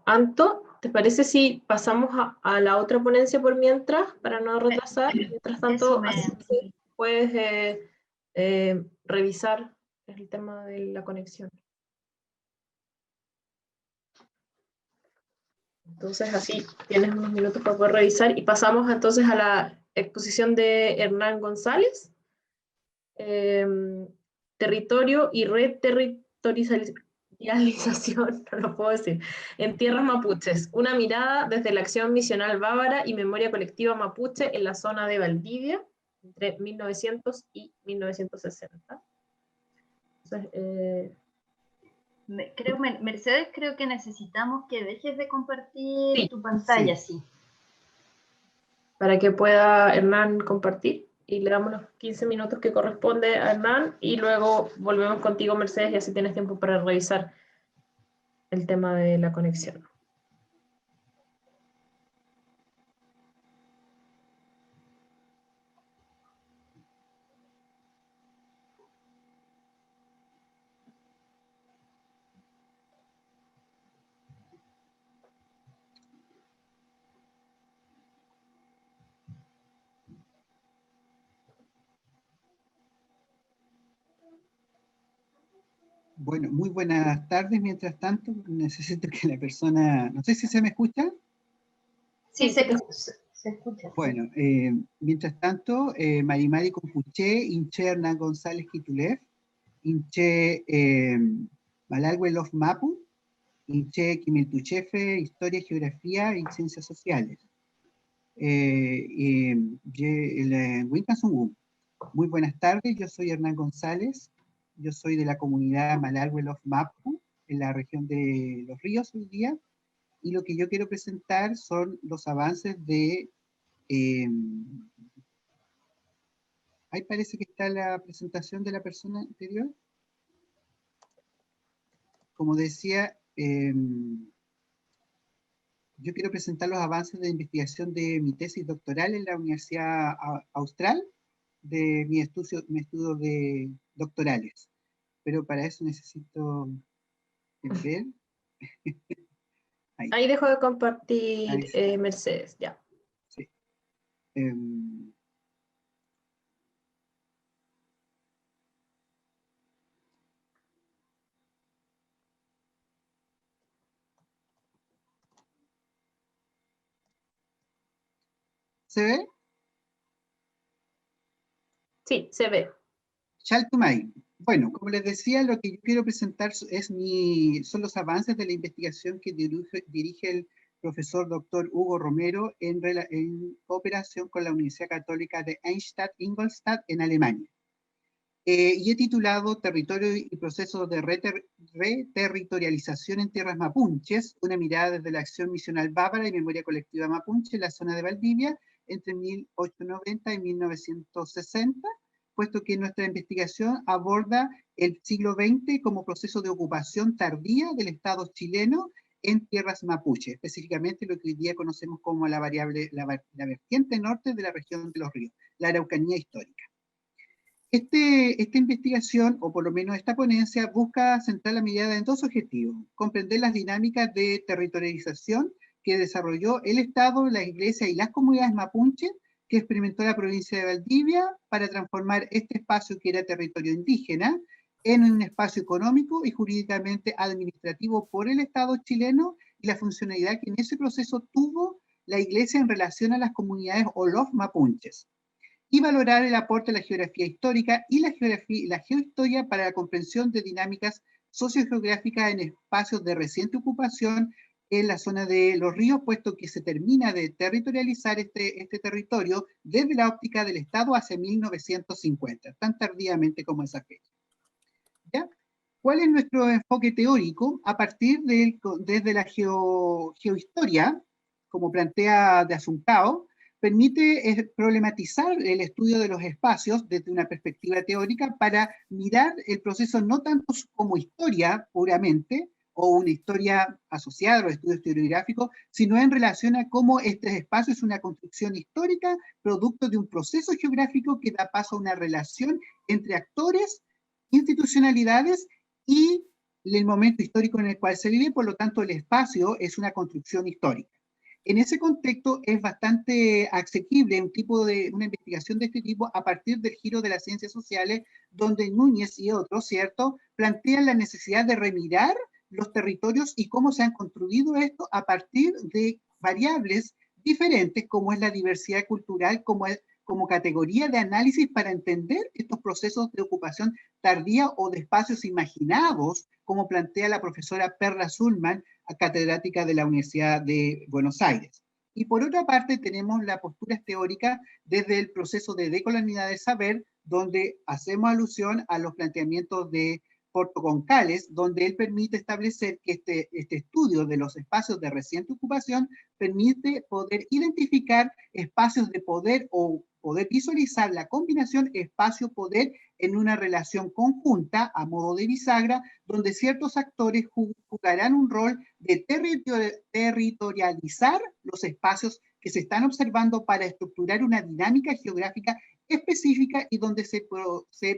Anto, ¿te parece si pasamos a la otra ponencia por mientras, para no retrasar? Mientras tanto, así puedes revisar el tema de la conexión. Entonces, así tienes unos minutos para poder revisar y pasamos entonces a la exposición de Hernán González. Territorio y reterritorialización, no lo puedo decir, en tierras mapuches, una mirada desde la acción misional bávara y memoria colectiva mapuche en la zona de Valdivia, entre 1900 y 1960. Entonces, Mercedes, creo que necesitamos que dejes de compartir sí, tu pantalla, sí. Para que pueda Hernán compartir. Y le damos los 15 minutos que corresponde a Hernán y luego volvemos contigo, Mercedes, y así tienes tiempo para revisar el tema de la conexión. Bueno, muy buenas tardes. Mientras tanto, necesito que la persona... No sé si se me escucha. Sí, se escucha. Bueno, mientras tanto, Marimari Compuché, Inche Hernán González Quitulef, Inche Malalwe Lof Mapu, Inche Quimiltuchefe, Historia, Geografía y Ciencias Sociales. Muy buenas tardes, yo soy Hernán González, yo soy de la comunidad Malalwe Lof Mapu, en la región de Los Ríos hoy día, y lo que yo quiero presentar son los avances de... ahí parece que está la presentación de la persona anterior. Como decía, yo quiero presentar los avances de investigación de mi tesis doctoral en la Universidad Austral, de mi estudio de doctorales. Pero para eso necesito ver. Ahí dejo de compartir, Mercedes, ya. Sí. ¿Se ve? Sí, se ve. Chaltumay. Bueno, como les decía, lo que yo quiero presentar son los avances de la investigación que dirige el profesor doctor Hugo Romero en cooperación con la Universidad Católica de Eichstätt-Ingolstadt en Alemania. Y he titulado Territorio y procesos de reterritorialización en tierras mapuches, una mirada desde la acción misional bávara y memoria colectiva mapuche en la zona de Valdivia entre 1890 y 1960, puesto que nuestra investigación aborda el siglo XX como proceso de ocupación tardía del Estado chileno en tierras mapuche, específicamente lo que hoy día conocemos como la vertiente norte de la región de Los Ríos, la Araucanía histórica. Esta investigación, o por lo menos esta ponencia, busca centrar la mirada en dos objetivos: comprender las dinámicas de territorialización que desarrolló el Estado, la Iglesia y las comunidades mapuches que experimentó la provincia de Valdivia para transformar este espacio que era territorio indígena en un espacio económico y jurídicamente administrativo por el Estado chileno, y la funcionalidad que en ese proceso tuvo la Iglesia en relación a las comunidades o los mapuches, y valorar el aporte de la geografía histórica y la geohistoria para la comprensión de dinámicas sociogeográficas en espacios de reciente ocupación en la zona de Los Ríos, puesto que se termina de territorializar este territorio desde la óptica del Estado hacia 1950, tan tardíamente como esa fecha. ¿Ya? ¿Cuál es nuestro enfoque teórico? A partir desde la geohistoria, como plantea de Asuncao, permite problematizar el estudio de los espacios desde una perspectiva teórica para mirar el proceso no tanto como historia puramente, o una historia asociada a los estudios historiográficos, sino en relación a cómo este espacio es una construcción histórica, producto de un proceso geográfico que da paso a una relación entre actores, institucionalidades y el momento histórico en el cual se vive. Por lo tanto, el espacio es una construcción histórica. En ese contexto es bastante asequible una investigación de este tipo a partir del giro de las ciencias sociales, donde Núñez y otros, ¿cierto?, plantean la necesidad de remirar los territorios y cómo se han construido esto a partir de variables diferentes, como es la diversidad cultural, como categoría de análisis para entender estos procesos de ocupación tardía o de espacios imaginados, como plantea la profesora Perla Zulman, catedrática de la Universidad de Buenos Aires. Y por otra parte tenemos la postura teórica desde el proceso de decolonialidad del saber, donde hacemos alusión a los planteamientos de Porto Goncalves, donde él permite establecer que este estudio de los espacios de reciente ocupación permite poder identificar espacios de poder o poder visualizar la combinación espacio-poder en una relación conjunta a modo de bisagra, donde ciertos actores jugarán un rol de territorializar los espacios que se están observando para estructurar una dinámica geográfica específica y donde se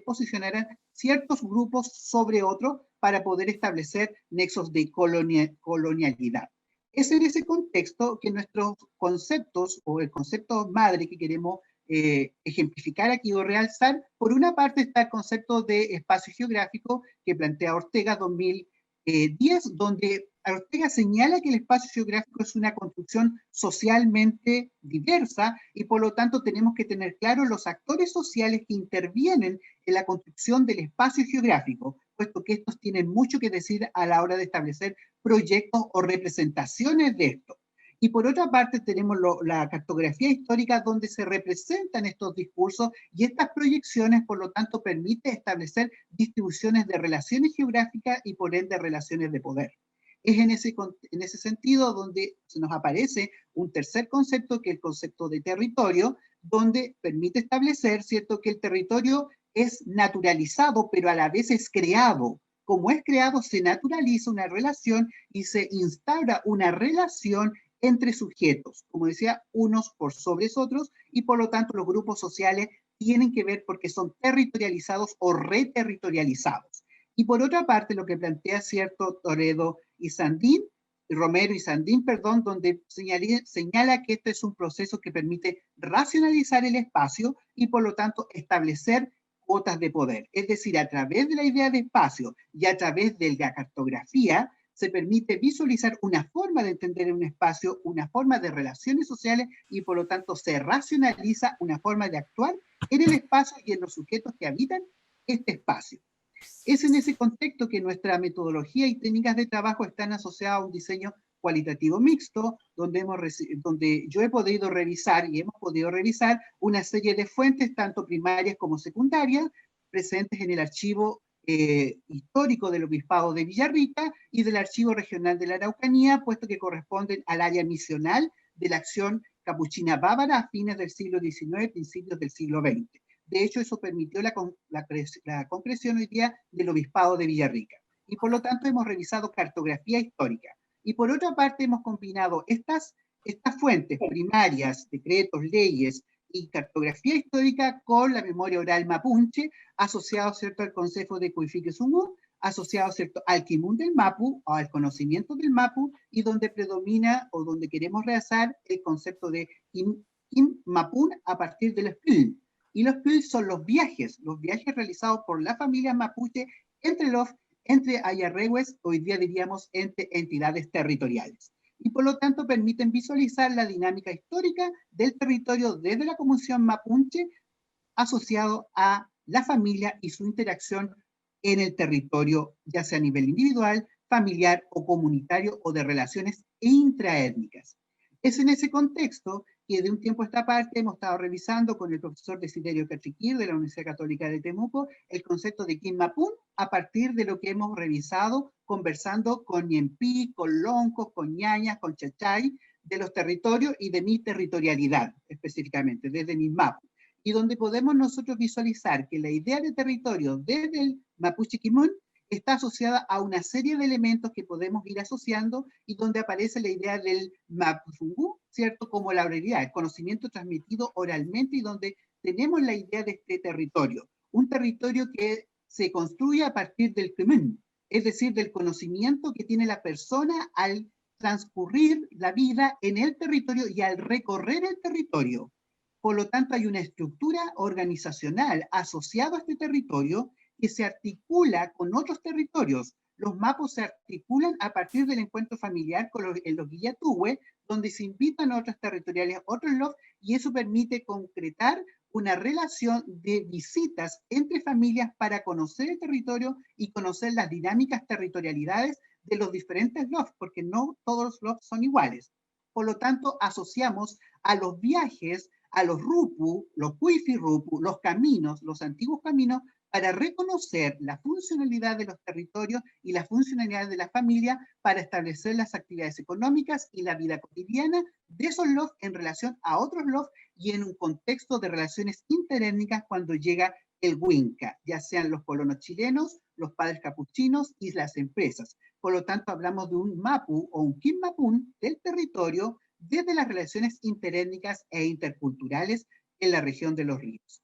posicionarán ciertos grupos sobre otros para poder establecer nexos de colonialidad. Es en ese contexto que nuestros conceptos, o el concepto madre que queremos ejemplificar aquí o realzar, por una parte está el concepto de espacio geográfico que plantea Ortega 2010, donde Ortega señala que el espacio geográfico es una construcción socialmente diversa y por lo tanto tenemos que tener claro los actores sociales que intervienen en la construcción del espacio geográfico, puesto que estos tienen mucho que decir a la hora de establecer proyectos o representaciones de esto. Y por otra parte tenemos la cartografía histórica donde se representan estos discursos y estas proyecciones, por lo tanto, permite establecer distribuciones de relaciones geográficas y por ende relaciones de poder. Es en ese sentido donde se nos aparece un tercer concepto, que es el concepto de territorio, donde permite establecer, ¿cierto?, que el territorio es naturalizado, pero a la vez es creado. Como es creado, se naturaliza una relación y se instaura una relación entre sujetos, como decía, unos por sobre otros, y por lo tanto los grupos sociales tienen que ver porque son territorializados o reterritorializados. Y por otra parte, lo que plantea, cierto, Romero y Sandín, perdón, donde señala que este es un proceso que permite racionalizar el espacio y por lo tanto establecer cuotas de poder. Es decir, a través de la idea de espacio y a través de la cartografía, se permite visualizar una forma de entender un espacio, una forma de relaciones sociales y por lo tanto se racionaliza una forma de actuar en el espacio y en los sujetos que habitan este espacio. Es en ese contexto que nuestra metodología y técnicas de trabajo están asociadas a un diseño cualitativo mixto, donde yo he podido revisar y hemos podido revisar una serie de fuentes, tanto primarias como secundarias, presentes en el archivo histórico del Obispado de Villarrica y del Archivo Regional de la Araucanía, puesto que corresponden al área misional de la acción capuchina bávara a fines del siglo XIX, principios del siglo XX. De hecho, eso permitió la concreción hoy día del Obispado de Villarrica. Y por lo tanto hemos revisado cartografía histórica. Y por otra parte hemos combinado estas fuentes primarias, decretos, leyes, y cartografía histórica con la memoria oral mapuche, asociado, ¿cierto?, al concepto de Cuifique Sumú, asociado, ¿cierto?, al Kimun del Mapu, o al conocimiento del Mapu, y donde predomina, o donde queremos realzar el concepto de Kim Mapun a partir de los Pil. Y los Pil son los viajes realizados por la familia mapuche entre ayarrehues, hoy día diríamos entre entidades territoriales. Y por lo tanto permiten visualizar la dinámica histórica del territorio desde la Comisión Mapuche asociado a la familia y su interacción en el territorio, ya sea a nivel individual, familiar o comunitario o de relaciones intraétnicas. Es en ese contexto que de un tiempo a esta parte hemos estado revisando con el profesor Desiderio Cachiquir de la Universidad Católica de Temuco el concepto de Kim Mapun a partir de lo que hemos revisado conversando con Ñempí, con Loncos, con Ñañas, con Chachay, de los territorios y de mi territorialidad, específicamente, desde mi mapa. Y donde podemos nosotros visualizar que la idea de territorio desde el Mapuche Quimón está asociada a una serie de elementos que podemos ir asociando y donde aparece la idea del Mapuzungú, ¿cierto? Como la oralidad, el conocimiento transmitido oralmente y donde tenemos la idea de este territorio. Un territorio que se construye a partir del Quimón, es decir, del conocimiento que tiene la persona al transcurrir la vida en el territorio y al recorrer el territorio. Por lo tanto, hay una estructura organizacional asociada a este territorio que se articula con otros territorios. Los mapos se articulan a partir del encuentro familiar con los Guillatúe, donde se invitan a otros territoriales, otros LOF, y eso permite concretar una relación de visitas entre familias para conocer el territorio y conocer las dinámicas territorialidades de los diferentes LOF, porque no todos los LOF son iguales. Por lo tanto, asociamos a los viajes, a los rupu, los cuifi rupu, los caminos, los antiguos caminos, para reconocer la funcionalidad de los territorios y la funcionalidad de la familia para establecer las actividades económicas y la vida cotidiana de esos LOF en relación a otros LOF y en un contexto de relaciones interétnicas cuando llega el Huinca, ya sean los colonos chilenos, los padres capuchinos y las empresas. Por lo tanto, hablamos de un mapu o un quimmapún del territorio desde las relaciones interétnicas e interculturales en la región de los ríos.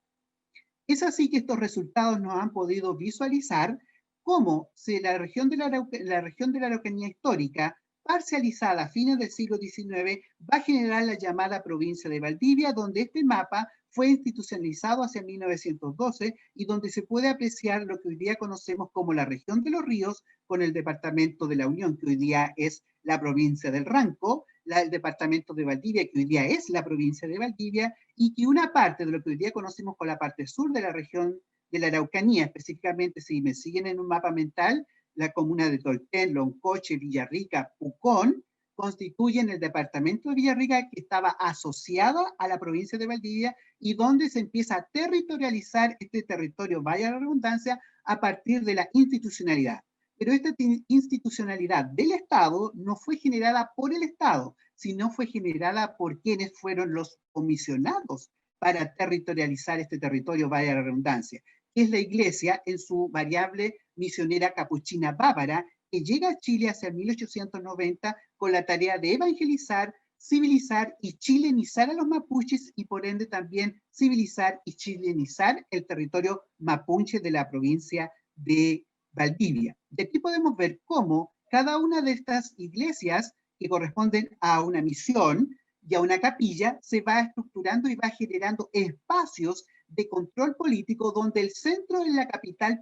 Es así que estos resultados nos han podido visualizar cómo si la región de la Araucanía histórica, parcializada a fines del siglo XIX, va a generar la llamada provincia de Valdivia, donde este mapa fue institucionalizado hacia 1912 y donde se puede apreciar lo que hoy día conocemos como la región de los ríos, con el departamento de la Unión, que hoy día es la provincia del Ranco, el departamento de Valdivia, que hoy día es la provincia de Valdivia, y que una parte de lo que hoy día conocemos como la parte sur de la región de la Araucanía, específicamente si me siguen en un mapa mental, la comuna de Tolten, Loncoche, Villarrica, Pucón, constituyen el departamento de Villarrica que estaba asociado a la provincia de Valdivia y donde se empieza a territorializar este territorio, vaya la redundancia, a partir de la institucionalidad. Pero esta institucionalidad del Estado no fue generada por el Estado, sino fue generada por quienes fueron los comisionados para territorializar este territorio, vaya la redundancia, que es la Iglesia en su variable misionera capuchina bávara, que llega a Chile hacia 1890 con la tarea de evangelizar, civilizar y chilenizar a los mapuches y por ende también civilizar y chilenizar el territorio mapuche de la provincia de Valdivia. De aquí podemos ver cómo cada una de estas iglesias que corresponden a una misión y a una capilla se va estructurando y va generando espacios de control político donde el centro es la capital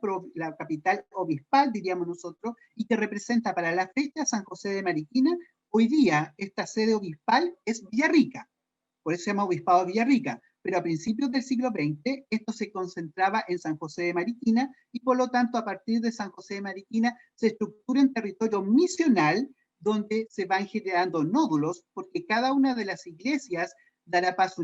obispal, diríamos nosotros, y que representa para la fecha San José de Mariquina. Hoy día esta sede obispal es Villarrica, por eso se llama Obispado de Villarrica, pero a principios del siglo XX esto se concentraba en San José de Mariquina y por lo tanto a partir de San José de Mariquina se estructura un territorio misional donde se van generando nódulos porque cada una de las iglesias dará paso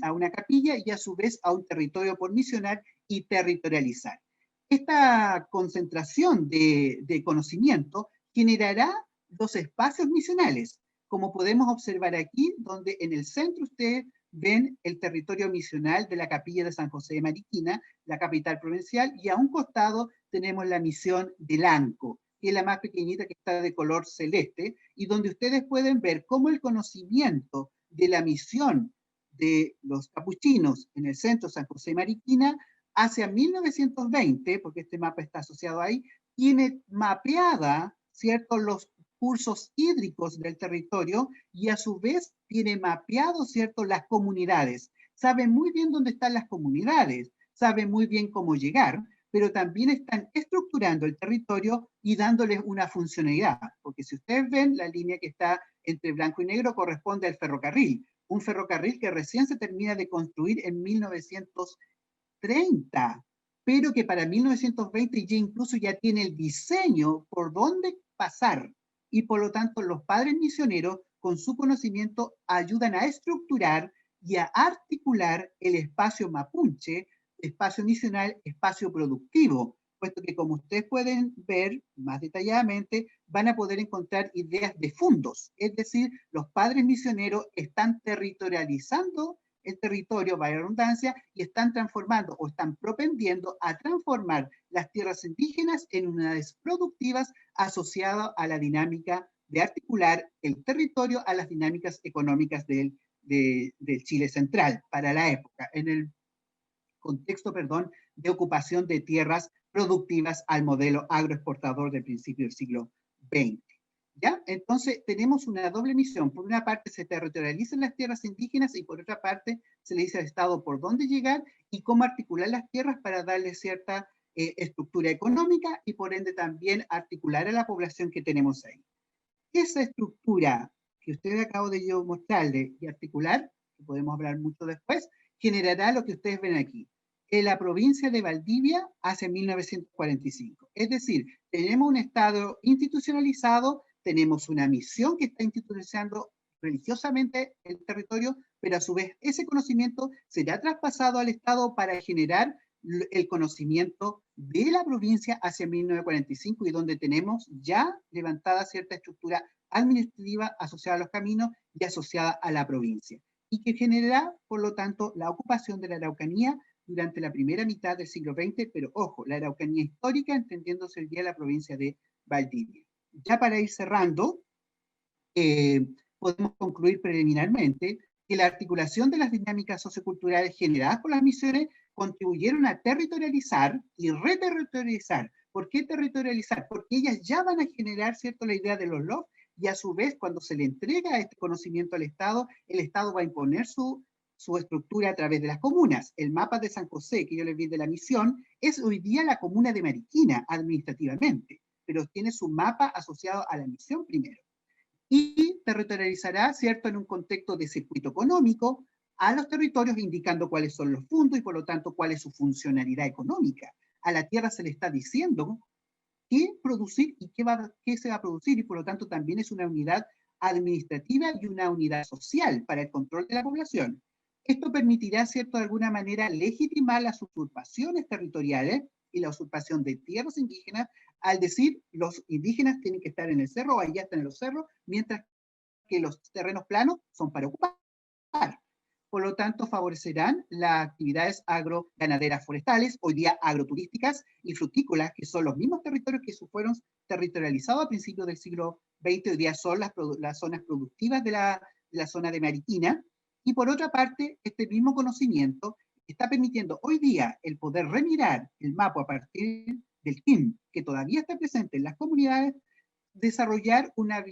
a una capilla y a su vez a un territorio por misionar y territorializar. Esta concentración de conocimiento generará los espacios misionales, como podemos observar aquí, donde en el centro ustedes ven el territorio misional de la capilla de San José de Mariquina, la capital provincial, y a un costado tenemos la misión de Lanco, que es la más pequeñita que está de color celeste, y donde ustedes pueden ver cómo el conocimiento de la misión de los capuchinos en el centro San José de Mariquina hacia 1920, porque este mapa está asociado ahí, tiene mapeada, ¿cierto?, los cursos hídricos del territorio y a su vez tiene mapeado, ¿cierto?, las comunidades. Sabe muy bien dónde están las comunidades, sabe muy bien cómo llegar, pero también están estructurando el territorio y dándoles una funcionalidad, porque si ustedes ven la línea que está entre blanco y negro corresponde al ferrocarril, un ferrocarril que recién se termina de construir en 1930, pero que para 1920 ya incluso ya tiene el diseño por dónde pasar, y por lo tanto los padres misioneros con su conocimiento ayudan a estructurar y a articular el espacio mapuche, espacio misional, espacio productivo, puesto que como ustedes pueden ver más detalladamente, van a poder encontrar ideas de fundos, es decir, los padres misioneros están territorializando el territorio, vaya redundancia, y están transformando o están propendiendo a transformar las tierras indígenas en unidades productivas asociadas a la dinámica de articular el territorio a las dinámicas económicas del Chile central para la época, en el contexto, perdón, de ocupación de tierras productivas al modelo agroexportador del principio del siglo XX. ¿Ya? Entonces tenemos una doble misión. Por una parte se territorializan las tierras indígenas y por otra parte se le dice al Estado por dónde llegar y cómo articular las tierras para darle cierta estructura económica y por ende también articular a la población que tenemos ahí. Esa estructura que ustedes acabo de yo mostrarle y articular, que podemos hablar mucho después, generará lo que ustedes ven aquí. En la provincia de Valdivia hacia 1945. Es decir, tenemos un Estado institucionalizado, tenemos una misión que está institucionalizando religiosamente el territorio, pero a su vez ese conocimiento será traspasado al Estado para generar el conocimiento de la provincia hacia 1945 y donde tenemos ya levantada cierta estructura administrativa asociada a los caminos y asociada a la provincia y que generará, por lo tanto, la ocupación de la Araucanía durante la primera mitad del siglo XX, pero ojo, la Araucanía histórica, entendiéndose el día de la provincia de Valdivia. Ya para ir cerrando, podemos concluir preliminarmente que la articulación de las dinámicas socioculturales generadas por las misiones contribuyeron a territorializar y reterritorializar. ¿Por qué territorializar? Porque ellas ya van a generar, ¿cierto?, la idea de los LOF, y a su vez, cuando se le entrega este conocimiento al Estado, el Estado va a imponer su estructura a través de las comunas. El mapa de San José, que yo les vi de la misión, es hoy día la comuna de Mariquina, administrativamente, pero tiene su mapa asociado a la misión primero. Y territorializará, ¿cierto?, en un contexto de circuito económico, a los territorios indicando cuáles son los fondos y por lo tanto cuál es su funcionalidad económica. A la tierra se le está diciendo qué producir y qué se va a producir y por lo tanto también es una unidad administrativa y una unidad social para el control de la población. Esto permitirá, ¿cierto?, de alguna manera legitimar las usurpaciones territoriales y la usurpación de tierras indígenas al decir los indígenas tienen que estar en el cerro, allá están en los cerros, mientras que los terrenos planos son para ocupar. Por lo tanto, favorecerán las actividades agroganaderas forestales, hoy día agroturísticas y frutícolas, que son los mismos territorios que fueron territorializados a principios del siglo XX, hoy día son las zonas productivas de la zona de Mariquina. Y por otra parte, este mismo conocimiento está permitiendo hoy día el poder remirar el mapa a partir del KIM, que todavía está presente en las comunidades, desarrollar una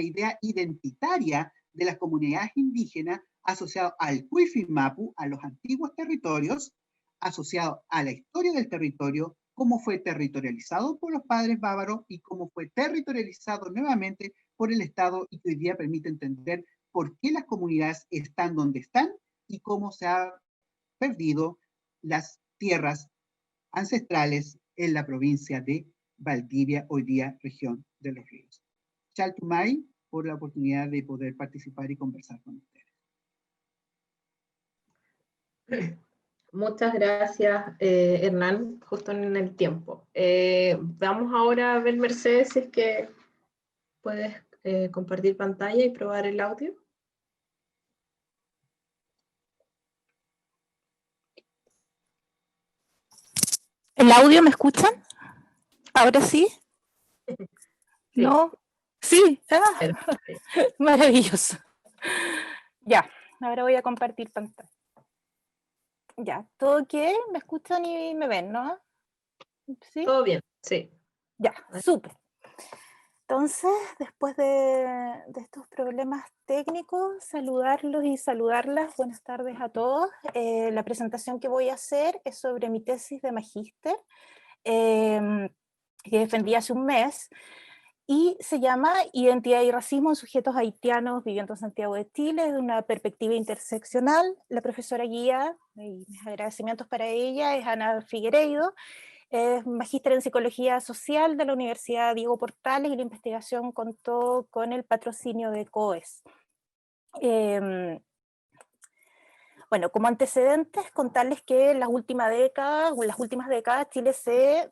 idea identitaria de las comunidades indígenas asociado al Cuifimapu, a los antiguos territorios, asociado a la historia del territorio, cómo fue territorializado por los padres bávaros y cómo fue territorializado nuevamente por el Estado y que hoy día permite entender por qué las comunidades están donde están y cómo se han perdido las tierras ancestrales en la provincia de Valdivia, hoy día región de los ríos. Chaltumay, por la oportunidad de poder participar y conversar con ustedes. Muchas gracias, Hernán, justo en el tiempo. Vamos ahora a ver, Mercedes, si es que puedes compartir pantalla y probar el audio. ¿El audio me escuchan? ¿Ahora sí? Sí. ¿No? Sí. Maravilloso. Ya, ahora voy a compartir pantalla. Ya, ¿todo ok? ¿Me escuchan y me ven, no? ¿Sí? Todo bien, sí. Ya, súper. Entonces, después de estos problemas técnicos, saludarlos y saludarlas. Buenas tardes a todos. La presentación que voy a hacer es sobre mi tesis de magíster, que defendí hace un mes, y se llama Identidad y Racismo en Sujetos Haitianos Viviendo en Santiago de Chile, desde una perspectiva interseccional. La profesora guía, y mis agradecimientos para ella, es Ana Figueiredo. Es magíster en Psicología Social de la Universidad Diego Portales y la investigación contó con el patrocinio de COES. Bueno, como antecedentes, contarles que en las últimas décadas Chile se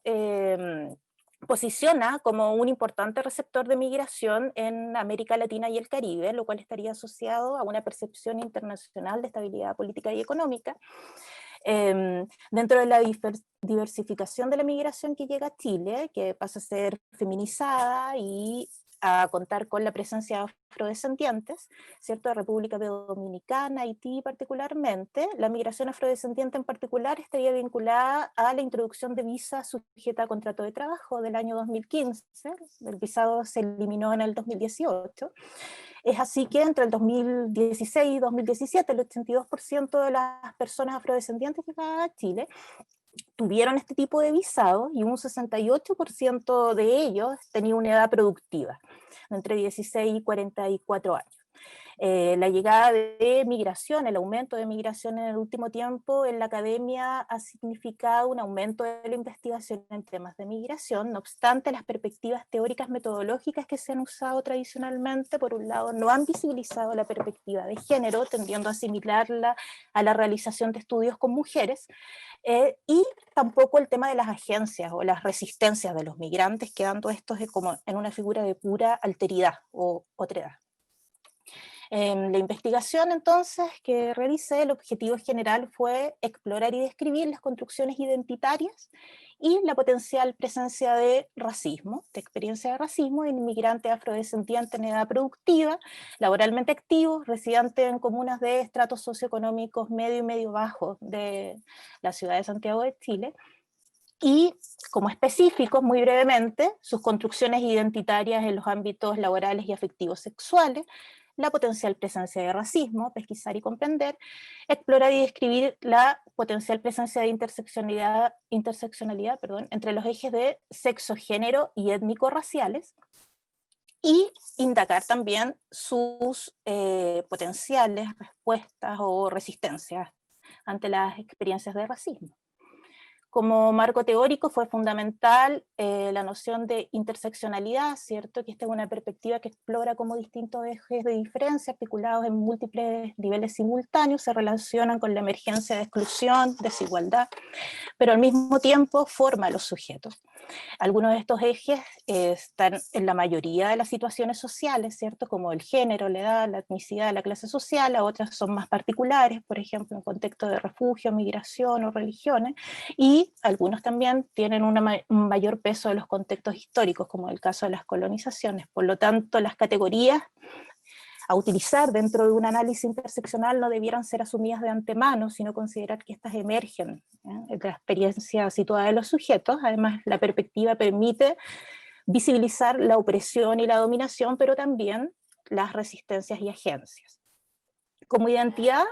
posiciona como un importante receptor de migración en América Latina y el Caribe, lo cual estaría asociado a una percepción internacional de estabilidad política y económica. Dentro de la diversificación de la migración que llega a Chile, que pasa a ser feminizada y a contar con la presencia de afrodescendientes, ¿cierto? De República Dominicana, Haití particularmente, la migración afrodescendiente en particular estaría vinculada a la introducción de visa sujeta a contrato de trabajo del año 2015, el visado se eliminó en el 2018, es así que entre el 2016 y 2017 el 82% de las personas afrodescendientes que llegaban a Chile tuvieron este tipo de visado y un 68% de ellos tenía una edad productiva, entre 16 y 44 años. La llegada de migración, el aumento de migración en el último tiempo en la academia ha significado un aumento de la investigación en temas de migración, no obstante las perspectivas teóricas metodológicas que se han usado tradicionalmente, por un lado, no han visibilizado la perspectiva de género, tendiendo a asimilarla a la realización de estudios con mujeres, y tampoco el tema de las agencias o las resistencias de los migrantes, quedando estos como en una figura de pura alteridad o otredad. La investigación entonces que realicé, el objetivo general fue explorar y describir las construcciones identitarias y la potencial presencia de racismo, de experiencia de racismo en inmigrantes afrodescendientes en edad productiva, laboralmente activos, residentes en comunas de estratos socioeconómicos medio y medio bajo de la ciudad de Santiago de Chile, y como específicos, muy brevemente, sus construcciones identitarias en los ámbitos laborales y afectivos sexuales, la potencial presencia de racismo, pesquisar y comprender, explorar y describir la potencial presencia de interseccionalidad entre los ejes de sexo, género y étnico-raciales, y indagar también sus potenciales respuestas o resistencias ante las experiencias de racismo. Como marco teórico fue fundamental la noción de interseccionalidad, ¿cierto? Que esta es una perspectiva que explora cómo distintos ejes de diferencia articulados en múltiples niveles simultáneos se relacionan con la emergencia de exclusión, desigualdad, pero al mismo tiempo forma a los sujetos. Algunos de estos ejes están en la mayoría de las situaciones sociales, ¿cierto? Como el género, la edad, la etnicidad, la clase social, a otras son más particulares, por ejemplo, en contexto de refugio, migración o religiones, y algunos también tienen un mayor peso de los contextos históricos, como el caso de las colonizaciones. Por lo tanto, las categorías a utilizar dentro de un análisis interseccional no debieran ser asumidas de antemano, sino considerar que estas emergen de la experiencia situada de los sujetos. Además, la perspectiva permite visibilizar la opresión y la dominación, pero también las resistencias y agencias. Como identidad,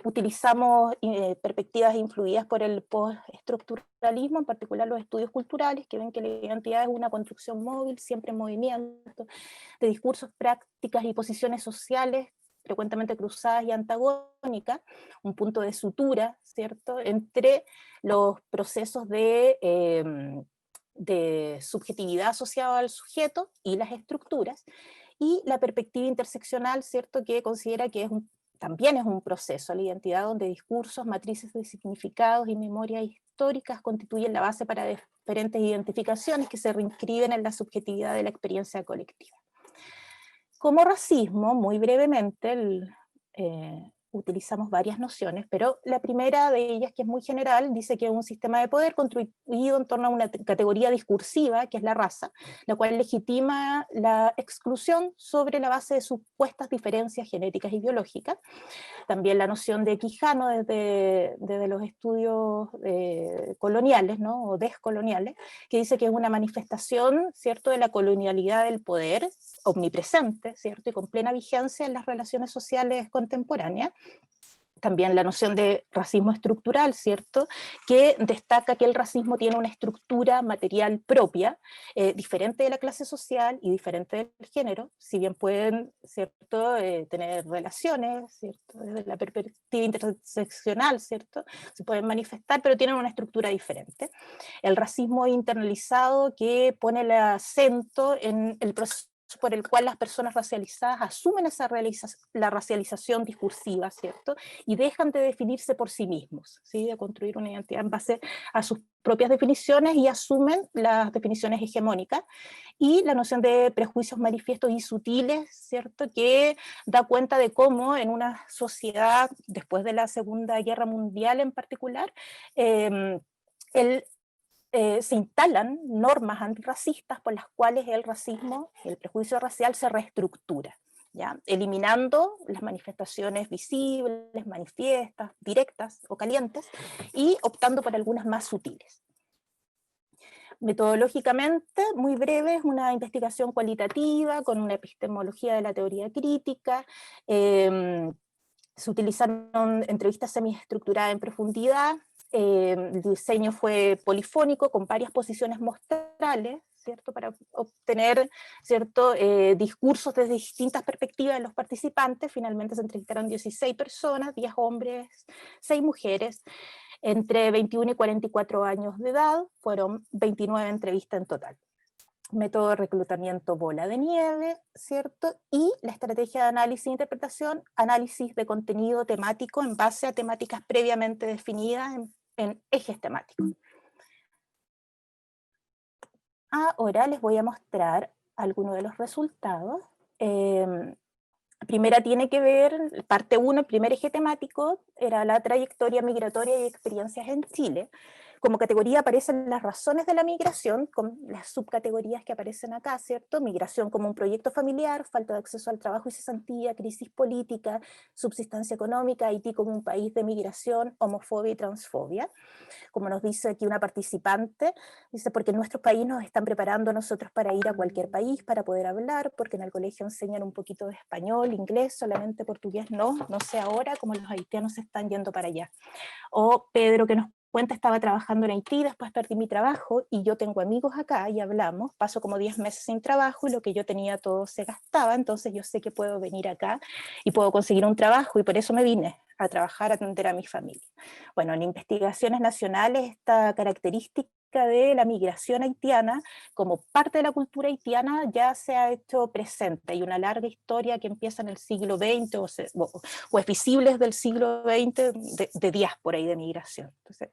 utilizamos perspectivas influidas por el postestructuralismo, en particular los estudios culturales, que ven que la identidad es una construcción móvil, siempre en movimiento, de discursos, prácticas y posiciones sociales frecuentemente cruzadas y antagónicas, un punto de sutura, ¿cierto?, entre los procesos de subjetividad asociados al sujeto y las estructuras, y la perspectiva interseccional, ¿cierto?, que considera que también es un proceso, la identidad donde discursos, matrices de significados y memorias históricas constituyen la base para diferentes identificaciones que se reinscriben en la subjetividad de la experiencia colectiva. Como racismo, muy brevemente, utilizamos varias nociones, pero la primera de ellas, que es muy general, dice que es un sistema de poder construido en torno a una categoría discursiva, que es la raza, la cual legitima la exclusión sobre la base de supuestas diferencias genéticas y biológicas. También la noción de Quijano desde los estudios coloniales, ¿no?, o descoloniales, que dice que es una manifestación, ¿cierto?, de la colonialidad del poder, omnipresente, ¿cierto?, y con plena vigencia en las relaciones sociales contemporáneas. También la noción de racismo estructural, ¿cierto?, que destaca que el racismo tiene una estructura material propia, diferente de la clase social y diferente del género, si bien pueden, ¿cierto?, tener relaciones, ¿cierto?, desde la perspectiva interseccional, ¿cierto?, se pueden manifestar, pero tienen una estructura diferente. El racismo internalizado, que pone el acento en el proceso por el cual las personas racializadas asumen la racialización discursiva, ¿cierto? Y dejan de definirse por sí mismos, ¿sí? De construir una identidad en base a sus propias definiciones y asumen las definiciones hegemónicas, y la noción de prejuicios manifiestos y sutiles, ¿cierto? Que da cuenta de cómo en una sociedad, después de la Segunda Guerra Mundial en particular, se instalan normas antirracistas por las cuales el racismo, el prejuicio racial se reestructura, ¿ya? Eliminando las manifestaciones visibles, manifiestas, directas o calientes, y optando por algunas más sutiles. Metodológicamente, muy breve, es una investigación cualitativa con una epistemología de la teoría crítica. Se utilizaron entrevistas semiestructuradas en profundidad. El diseño fue polifónico con varias posiciones mostrales, ¿cierto? Para obtener, ¿cierto? Discursos desde distintas perspectivas de los participantes. Finalmente se entrevistaron 16 personas, 10 hombres, 6 mujeres, entre 21 y 44 años de edad. Fueron 29 entrevistas en total. Método de reclutamiento bola de nieve, ¿cierto? Y la estrategia de análisis e interpretación, análisis de contenido temático en base a temáticas previamente definidas en ejes temáticos. Ahora les voy a mostrar algunos de los resultados. Primera tiene que ver, parte 1, el primer eje temático, era la trayectoria migratoria y experiencias en Chile. Como categoría aparecen las razones de la migración, con las subcategorías que aparecen acá, ¿cierto? Migración como un proyecto familiar, falta de acceso al trabajo y cesantía, crisis política, subsistencia económica, Haití como un país de migración, homofobia y transfobia. Como nos dice aquí una participante, dice, porque en nuestro país nos están preparando a nosotros para ir a cualquier país, para poder hablar, porque en el colegio enseñan un poquito de español, inglés, solamente portugués no sé ahora, como los haitianos se están yendo para allá. O Pedro, que nos cuenta, estaba trabajando en Haití, después perdí mi trabajo y yo tengo amigos acá y hablamos, paso como 10 meses sin trabajo y lo que yo tenía todo se gastaba, entonces yo sé que puedo venir acá y puedo conseguir un trabajo y por eso me vine a trabajar, a atender a mi familia. Bueno, en investigaciones nacionales esta característica de la migración haitiana como parte de la cultura haitiana ya se ha hecho presente. Hay una larga historia que empieza en el siglo XX o es visible desde el siglo XX de diáspora y de migración. Entonces,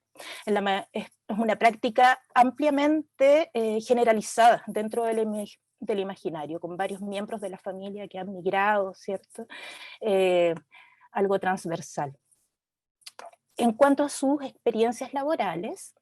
es una práctica ampliamente generalizada dentro del imaginario, con varios miembros de la familia que han migrado, ¿cierto? Algo transversal. En cuanto a sus experiencias laborales,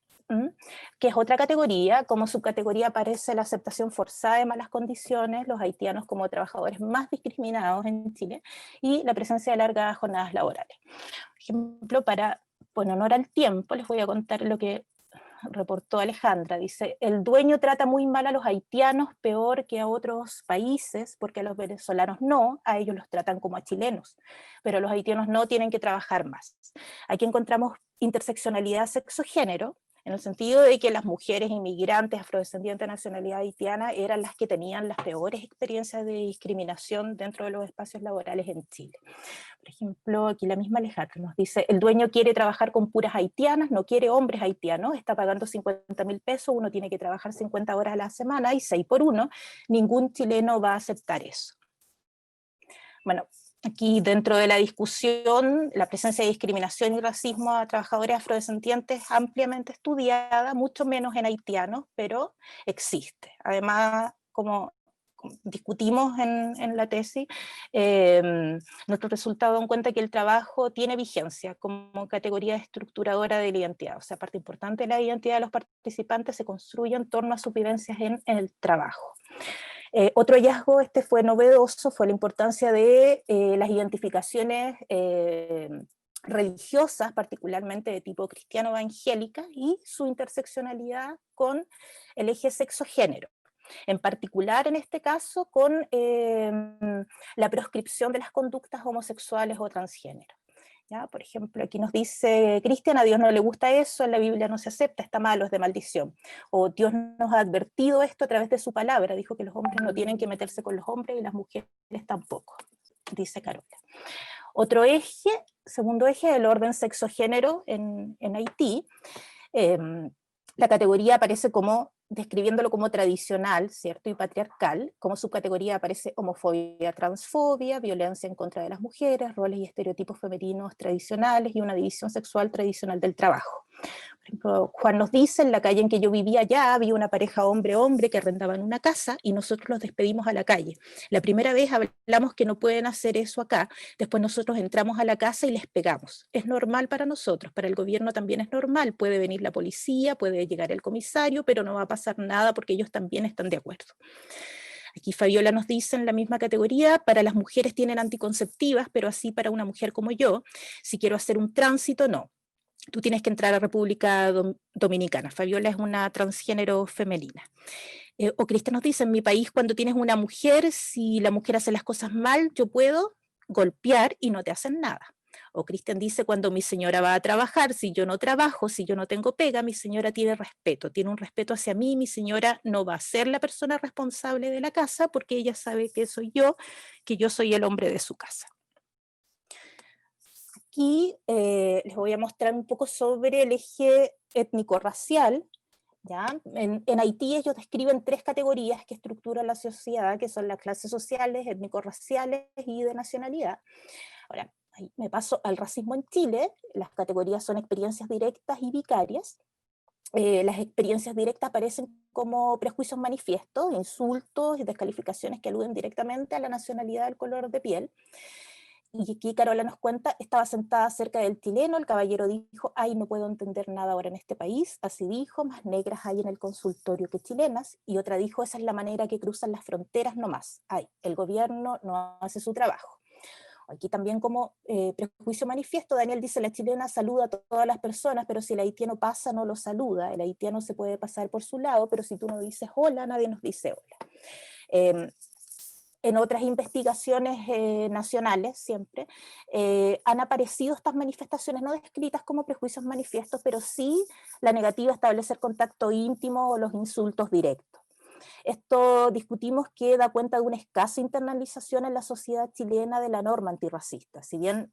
que es otra categoría, como subcategoría aparece la aceptación forzada de malas condiciones, los haitianos como trabajadores más discriminados en Chile, y la presencia de largas jornadas laborales. Por ejemplo, para poner honor al tiempo, les voy a contar lo que reportó Alejandra. Dice, el dueño trata muy mal a los haitianos, peor que a otros países, porque a los venezolanos no, a ellos los tratan como a chilenos, pero los haitianos no, tienen que trabajar más. Aquí encontramos interseccionalidad sexo-género, en el sentido de que las mujeres inmigrantes afrodescendientes de nacionalidad haitiana eran las que tenían las peores experiencias de discriminación dentro de los espacios laborales en Chile. Por ejemplo, aquí la misma Alejandra nos dice, el dueño quiere trabajar con puras haitianas, no quiere hombres haitianos, está pagando 50.000 pesos, uno tiene que trabajar 50 horas a la semana y 6 por 1, ningún chileno va a aceptar eso. Bueno, aquí dentro de la discusión, la presencia de discriminación y racismo a trabajadores afrodescendientes ampliamente estudiada, mucho menos en haitianos, pero existe. Además, como discutimos en la tesis, nuestro resultado da en cuenta que el trabajo tiene vigencia como categoría estructuradora de la identidad. O sea, parte importante de la identidad de los participantes se construye en torno a sus vivencias en el trabajo. Otro hallazgo, fue novedoso, fue la importancia de las identificaciones religiosas, particularmente de tipo cristiano-evangélica, y su interseccionalidad con el eje sexo-género. En particular, en este caso, con la proscripción de las conductas homosexuales o transgénero. ¿Ya? Por ejemplo, aquí nos dice Cristian, a Dios no le gusta eso, en la Biblia no se acepta, está malo, es de maldición. O Dios nos ha advertido esto a través de su palabra, dijo que los hombres no tienen que meterse con los hombres y las mujeres tampoco, dice Carola. Otro eje, segundo eje, el orden sexo-género en Haití. La categoría aparece como describiéndolo como tradicional, ¿cierto? Y patriarcal. Como subcategoría aparece homofobia, transfobia, violencia en contra de las mujeres, roles y estereotipos femeninos tradicionales y una división sexual tradicional del trabajo. Por ejemplo, Juan nos dice, en la calle en que yo vivía ya había una pareja hombre-hombre que arrendaban una casa y nosotros los despedimos a la calle. La primera vez hablamos que no pueden hacer eso acá, después nosotros entramos a la casa y les pegamos. Es normal para nosotros, para el gobierno también es normal, puede venir la policía, puede llegar el comisario, pero no va a pasar nada porque ellos también están de acuerdo. Aquí Fabiola nos dice en la misma categoría, para las mujeres tienen anticonceptivas, pero así para una mujer como yo, si quiero hacer un tránsito, no. Tú tienes que entrar a República Dominicana. Fabiola es una transgénero femenina. O Cristian nos dice, en mi país cuando tienes una mujer, si la mujer hace las cosas mal, yo puedo golpear y no te hacen nada. O Cristian dice, cuando mi señora va a trabajar, si yo no trabajo, si yo no tengo pega, mi señora tiene respeto, tiene un respeto hacia mí, mi señora no va a ser la persona responsable de la casa porque ella sabe que soy yo, que yo soy el hombre de su casa. Aquí les voy a mostrar un poco sobre el eje étnico-racial. ¿Ya? En Haití ellos describen 3 categorías que estructuran la sociedad, que son las clases sociales, étnico-raciales y de nacionalidad. Ahora, ahí me paso al racismo en Chile. Las categorías son experiencias directas y vicarias. Las experiencias directas aparecen como prejuicios manifiestos, insultos y descalificaciones que aluden directamente a la nacionalidad del color de piel. Y aquí Carola nos cuenta, estaba sentada cerca del chileno, el caballero dijo, ay, no puedo entender nada ahora en este país, así dijo, más negras hay en el consultorio que chilenas, y otra dijo, esa es la manera que cruzan las fronteras nomás, ay, el gobierno no hace su trabajo. Aquí también como prejuicio manifiesto, Daniel dice, la chilena saluda a todas las personas, pero si el haitiano pasa no lo saluda, el haitiano se puede pasar por su lado, pero si tú no dices hola, nadie nos dice hola. En otras investigaciones nacionales siempre, han aparecido estas manifestaciones no descritas como prejuicios manifiestos, pero sí la negativa a establecer contacto íntimo o los insultos directos. Esto discutimos que da cuenta de una escasa internalización en la sociedad chilena de la norma antirracista, si bien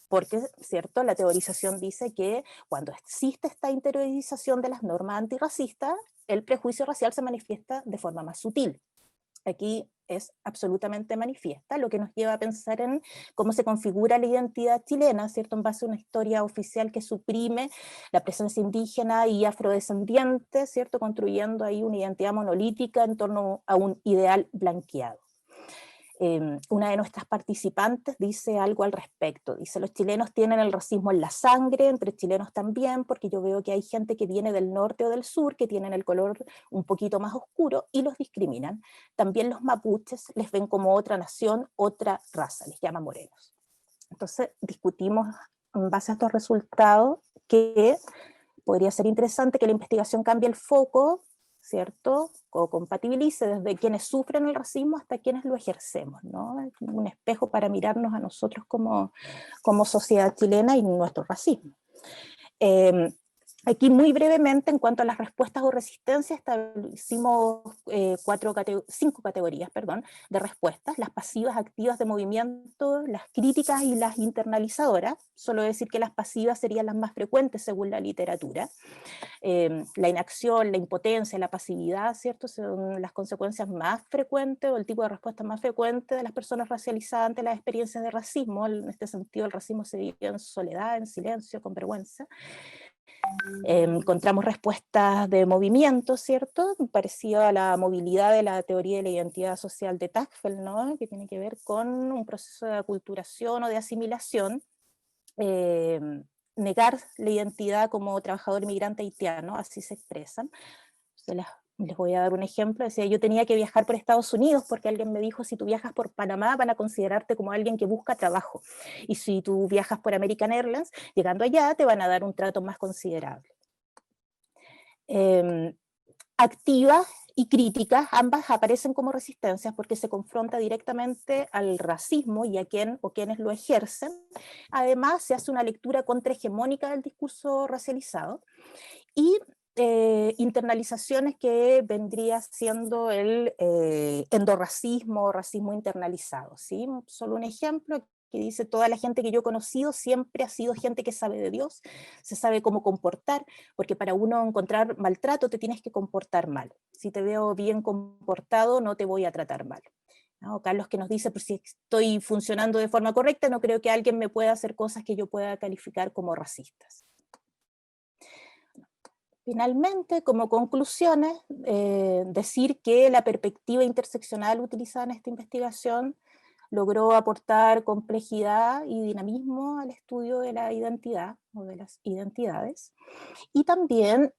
porque, ¿cierto?, la teorización dice que cuando existe esta interiorización de las normas antirracistas, el prejuicio racial se manifiesta de forma más sutil. Aquí es absolutamente manifiesta, lo que nos lleva a pensar en cómo se configura la identidad chilena, ¿cierto?, en base a una historia oficial que suprime la presencia indígena y afrodescendiente, ¿cierto?, construyendo ahí una identidad monolítica en torno a un ideal blanqueado. Una de nuestras participantes dice algo al respecto, dice, los chilenos tienen el racismo en la sangre, entre chilenos también, porque yo veo que hay gente que viene del norte o del sur, que tienen el color un poquito más oscuro y los discriminan. También los mapuches les ven como otra nación, otra raza, les llaman morenos. Entonces discutimos en base a estos resultados que podría ser interesante que la investigación cambie el foco, ¿cierto?, o compatibilice desde quienes sufren el racismo hasta quienes lo ejercemos, ¿no? Es un espejo para mirarnos a nosotros como sociedad chilena y nuestro racismo. Aquí muy brevemente, en cuanto a las respuestas o resistencias, establecimos 5 categorías de respuestas: las pasivas, activas de movimiento, las críticas y las internalizadoras. Solo decir que las pasivas serían las más frecuentes según la literatura. La inacción, la impotencia, la pasividad, ¿cierto?, son las consecuencias más frecuentes o el tipo de respuesta más frecuente de las personas racializadas ante las experiencias de racismo. En este sentido, el racismo se vive en soledad, en silencio, con vergüenza. Encontramos respuestas de movimiento, ¿cierto?, parecido a la movilidad de la teoría de la identidad social de Tagfel, ¿no?, que tiene que ver con un proceso de aculturación o de asimilación, negar la identidad como trabajador inmigrante haitiano, así se expresan. Les voy a dar un ejemplo. Decía, yo tenía que viajar por Estados Unidos porque alguien me dijo, si tú viajas por Panamá van a considerarte como alguien que busca trabajo, y si tú viajas por American Airlines, llegando allá te van a dar un trato más considerable. Activas y críticas, ambas aparecen como resistencias porque se confronta directamente al racismo y a quién o quienes lo ejercen. Además, se hace una lectura contrahegemónica del discurso racializado y internalizaciones que vendría siendo el endorracismo o racismo internalizado, ¿sí? Solo un ejemplo, que dice toda la gente que yo he conocido siempre ha sido gente que sabe de Dios, se sabe cómo comportar, porque para uno encontrar maltrato te tienes que comportar mal. Si te veo bien comportado, no te voy a tratar mal. ¿No? Carlos que nos dice, pues si estoy funcionando de forma correcta, no creo que alguien me pueda hacer cosas que yo pueda calificar como racistas. Finalmente, como conclusiones, decir que la perspectiva interseccional utilizada en esta investigación logró aportar complejidad y dinamismo al estudio de la identidad o de las identidades. Y también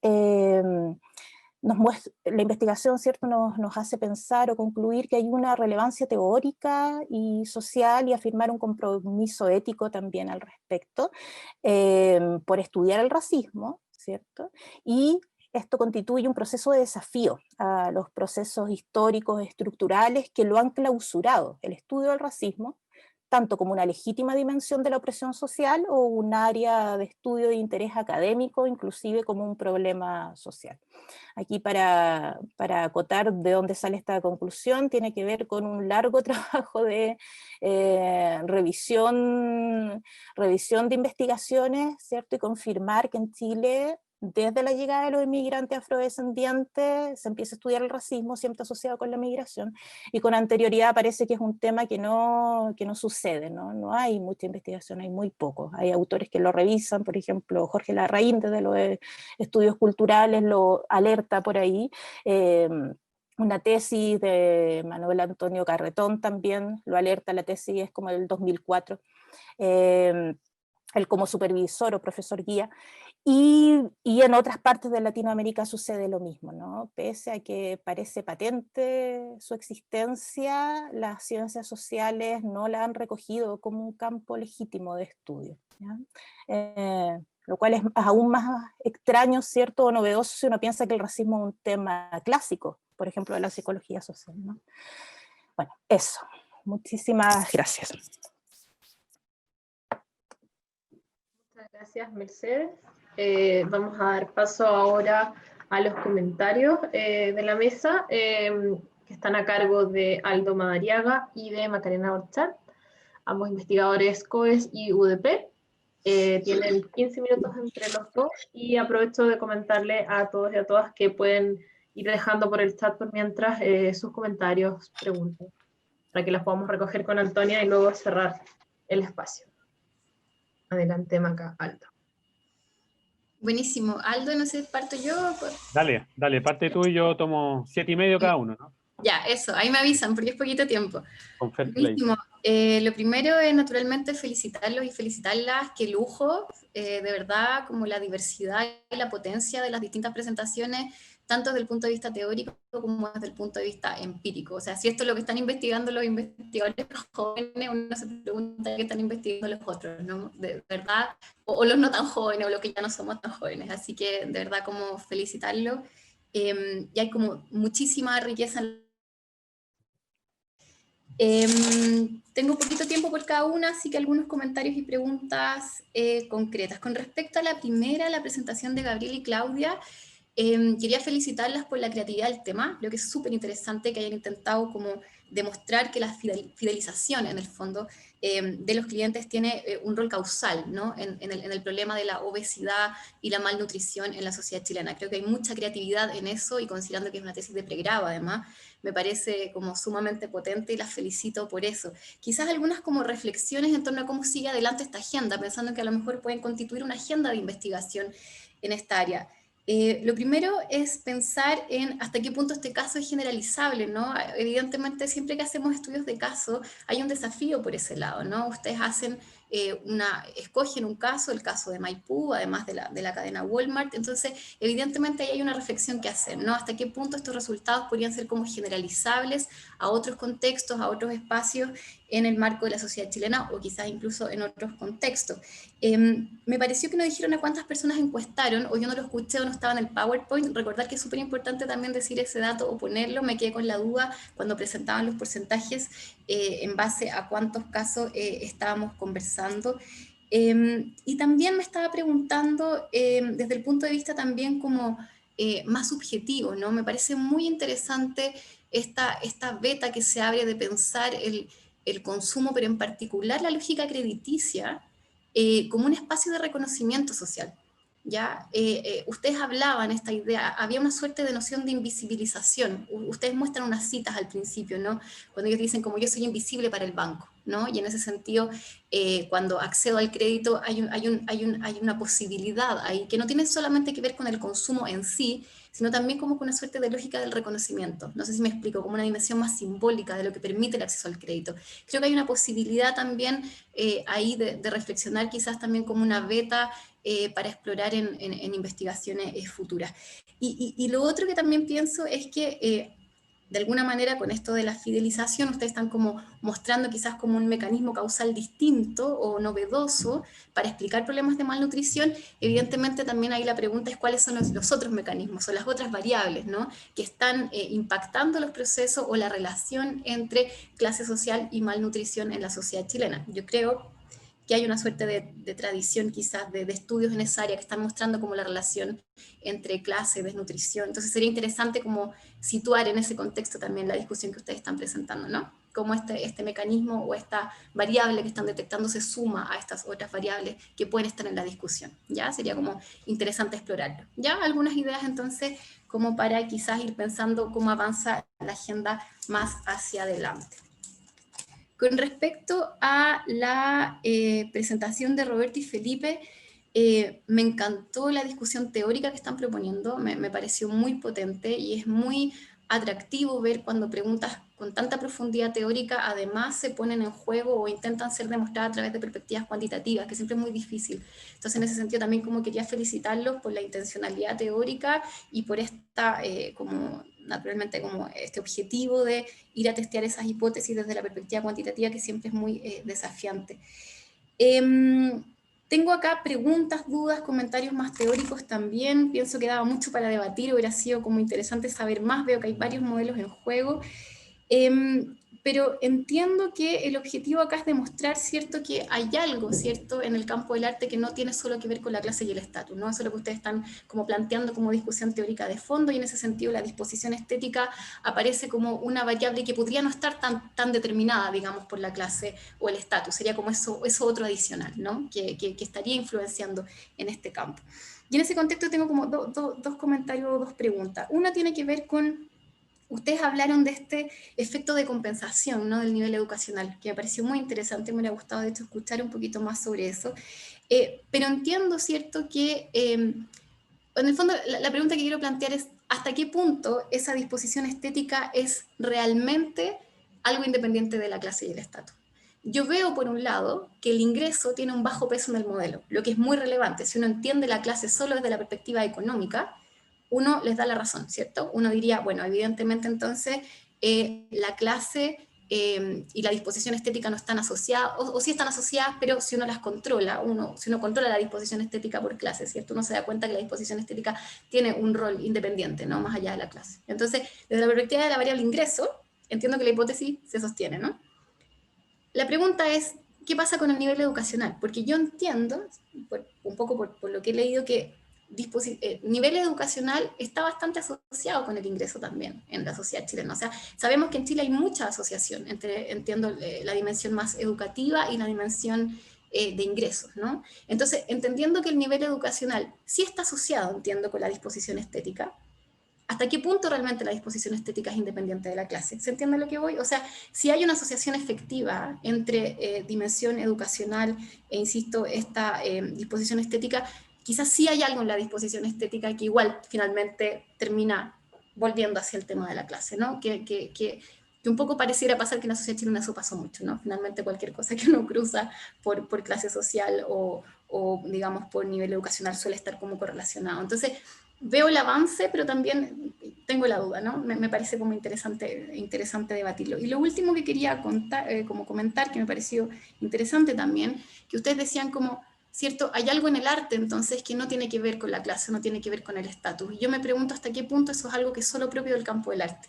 la investigación, ¿cierto?, nos hace pensar o concluir que hay una relevancia teórica y social y afirmar un compromiso ético también al respecto por estudiar el racismo, ¿cierto? Y esto constituye un proceso de desafío a los procesos históricos estructurales que lo han clausurado, el estudio del racismo, tanto como una legítima dimensión de la opresión social o un área de estudio de interés académico, inclusive como un problema social. Aquí para acotar de dónde sale esta conclusión, tiene que ver con un largo trabajo de revisión de investigaciones, ¿cierto? Y confirmar que en Chile, desde la llegada de los inmigrantes afrodescendientes, se empieza a estudiar el racismo, siempre asociado con la migración, y con anterioridad parece que es un tema que no sucede, no hay mucha investigación, hay muy poco. Hay autores que lo revisan, por ejemplo, Jorge Larraín, desde los estudios culturales, lo alerta por ahí. Una tesis de Manuel Antonio Carretón también lo alerta, la tesis es como del 2004. Él como supervisor o profesor guía, y en otras partes de Latinoamérica sucede lo mismo, ¿no? Pese a que parece patente su existencia, las ciencias sociales no la han recogido como un campo legítimo de estudio, ¿ya? Lo cual es aún más extraño, ¿cierto?, o novedoso si uno piensa que el racismo es un tema clásico, por ejemplo, de la psicología social, ¿no? Bueno, eso. Muchísimas gracias. Muchas gracias, Mercedes. Vamos a dar paso ahora a los comentarios de la mesa, que están a cargo de Aldo Madariaga y de Macarena Orchat, ambos investigadores COES y UDP. Tienen 15 minutos entre los dos, y aprovecho de comentarle a todos y a todas que pueden ir dejando por el chat por mientras sus comentarios, preguntas, para que las podamos recoger con Antonia y luego cerrar el espacio. Adelante, Maca, Aldo. Buenísimo. Aldo, no sé, ¿parto yo? Dale, parte tú y yo tomo 7,5 cada uno, ¿no? Ya, eso, ahí me avisan porque es poquito tiempo. Con fair play. Buenísimo. Lo primero es naturalmente felicitarlos y felicitarlas, qué lujo, de verdad, como la diversidad y la potencia de las distintas presentaciones, tanto desde el punto de vista teórico como desde el punto de vista empírico. O sea, si esto es lo que están investigando los investigadores jóvenes, uno se pregunta qué están investigando los otros, ¿no? De verdad, o los no tan jóvenes, o los que ya no somos tan jóvenes. Así que, de verdad, como felicitarlos. Y hay como muchísima riqueza tengo poquito tiempo por cada una, así que algunos comentarios y preguntas concretas. Con respecto a la primera, la presentación de Gabriel y Claudia, quería felicitarlas por la creatividad del tema. Creo que es súper interesante que hayan intentado como demostrar que la fidelización, en el fondo, de los clientes tiene un rol causal, ¿no? en el problema de la obesidad y la malnutrición en la sociedad chilena. Creo que hay mucha creatividad en eso, y considerando que es una tesis de pregrado, además, me parece como sumamente potente y las felicito por eso. Quizás algunas como reflexiones en torno a cómo sigue adelante esta agenda, pensando que a lo mejor pueden constituir una agenda de investigación en esta área. Lo primero es pensar en hasta qué punto este caso es generalizable, ¿no? Evidentemente, siempre que hacemos estudios de caso, hay un desafío por ese lado, ¿no? Ustedes hacen escogen un caso, el caso de Maipú, además de la cadena Walmart, entonces evidentemente ahí hay una reflexión que hacer, ¿no? Hasta qué punto estos resultados podrían ser como generalizables a otros contextos, a otros espacios en el marco de la sociedad chilena, o quizás incluso en otros contextos. Me pareció que no dijeron a cuántas personas encuestaron, o yo no lo escuché o no estaba en el PowerPoint. Recordar que es súper importante también decir ese dato o ponerlo. Me quedé con la duda cuando presentaban los porcentajes en base a cuántos casos estábamos conversando. Y también me estaba preguntando desde el punto de vista también como más subjetivo, ¿no? Me parece muy interesante esta beta que se abre de pensar el consumo, pero en particular la lógica crediticia, como un espacio de reconocimiento social. ¿Ya? Ustedes hablaban esta idea, había una suerte de noción de invisibilización. Ustedes muestran unas citas al principio, ¿no? Cuando ellos dicen como yo soy invisible para el banco, ¿no? Y en ese sentido, cuando accedo al crédito hay una posibilidad ahí que no tiene solamente que ver con el consumo en sí, sino también como con una suerte de lógica del reconocimiento. No sé si me explico, como una dimensión más simbólica de lo que permite el acceso al crédito. Creo que hay una posibilidad también ahí de reflexionar quizás también como una beta para explorar en investigaciones futuras. Y lo otro que también pienso es que de alguna manera con esto de la fidelización ustedes están como mostrando quizás como un mecanismo causal distinto o novedoso para explicar problemas de malnutrición. Evidentemente también ahí la pregunta es cuáles son los otros mecanismos o las otras variables, ¿no? Que están impactando los procesos o la relación entre clase social y malnutrición en la sociedad chilena. Yo creo que hay una suerte de tradición quizás de estudios en esa área que están mostrando como la relación entre clase y desnutrición. Entonces sería interesante como situar en ese contexto también la discusión que ustedes están presentando, ¿no? Cómo este mecanismo o esta variable que están detectando se suma a estas otras variables que pueden estar en la discusión, ¿ya? Sería como interesante explorarlo. ¿Ya? Algunas ideas entonces como para quizás ir pensando cómo avanza la agenda más hacia adelante. Con respecto a la presentación de Roberto y Felipe, me encantó la discusión teórica que están proponiendo, me pareció muy potente y es muy atractivo ver cuando preguntas con tanta profundidad teórica además se ponen en juego o intentan ser demostradas a través de perspectivas cuantitativas, que siempre es muy difícil. Entonces en ese sentido también como quería felicitarlos por la intencionalidad teórica y por esta como naturalmente como este objetivo de ir a testear esas hipótesis desde la perspectiva cuantitativa que siempre es muy desafiante. Tengo acá preguntas, dudas, comentarios más teóricos también. Pienso que daba mucho para debatir, hubiera sido como interesante saber más. Veo que hay varios modelos en juego. Pero entiendo que el objetivo acá es demostrar, ¿cierto?, que hay algo, ¿cierto?, en el campo del arte que no tiene solo que ver con la clase y el estatus, ¿no? Eso es lo que ustedes están como planteando como discusión teórica de fondo, y en ese sentido la disposición estética aparece como una variable que podría no estar tan determinada, digamos, por la clase o el estatus. Sería como eso otro adicional, ¿no?, que estaría influenciando en este campo. Y en ese contexto tengo como dos comentarios, dos preguntas. Una tiene que ver con... Ustedes hablaron de este efecto de compensación, ¿no?, del nivel educacional, que me pareció muy interesante, me hubiera gustado de hecho escuchar un poquito más sobre eso. Pero entiendo, ¿cierto?, que en el fondo la pregunta que quiero plantear es ¿hasta qué punto esa disposición estética es realmente algo independiente de la clase y el estatus? Yo veo, por un lado, que el ingreso tiene un bajo peso en el modelo, lo que es muy relevante. Si uno entiende la clase solo desde la perspectiva económica, uno les da la razón, ¿cierto? Uno diría, bueno, evidentemente entonces la clase y la disposición estética no están asociadas, o sí están asociadas, pero si uno las controla, si uno controla la disposición estética por clase, ¿cierto? Uno se da cuenta que la disposición estética tiene un rol independiente, ¿no?, más allá de la clase. Entonces, desde la perspectiva de la variable ingreso, entiendo que la hipótesis se sostiene, ¿no? La pregunta es, ¿qué pasa con el nivel educacional? Porque yo entiendo, un poco por lo que he leído, que nivel educacional está bastante asociado con el ingreso también en la sociedad chilena. O sea, sabemos que en Chile hay mucha asociación entre, entiendo, la dimensión más educativa y la dimensión de ingresos, ¿no? Entonces, entendiendo que el nivel educacional sí está asociado, entiendo, con la disposición estética, ¿hasta qué punto realmente la disposición estética es independiente de la clase? ¿Se entiende a lo que voy? O sea, si hay una asociación efectiva entre dimensión educacional e, insisto, esta disposición estética, quizás sí hay algo en la disposición estética que igual finalmente termina volviendo hacia el tema de la clase, ¿no? Que un poco pareciera pasar que en la sociedad chilena eso pasó mucho, ¿no? Finalmente cualquier cosa que uno cruza por clase social o digamos por nivel educacional suele estar como correlacionado. Entonces, veo el avance, pero también tengo la duda, ¿no? Me parece como interesante debatirlo. Y lo último que quería como comentar, que me pareció interesante también, que ustedes decían como, ¿cierto? Hay algo en el arte, entonces, que no tiene que ver con la clase, no tiene que ver con el estatus. Y yo me pregunto hasta qué punto eso es algo que es solo propio del campo del arte.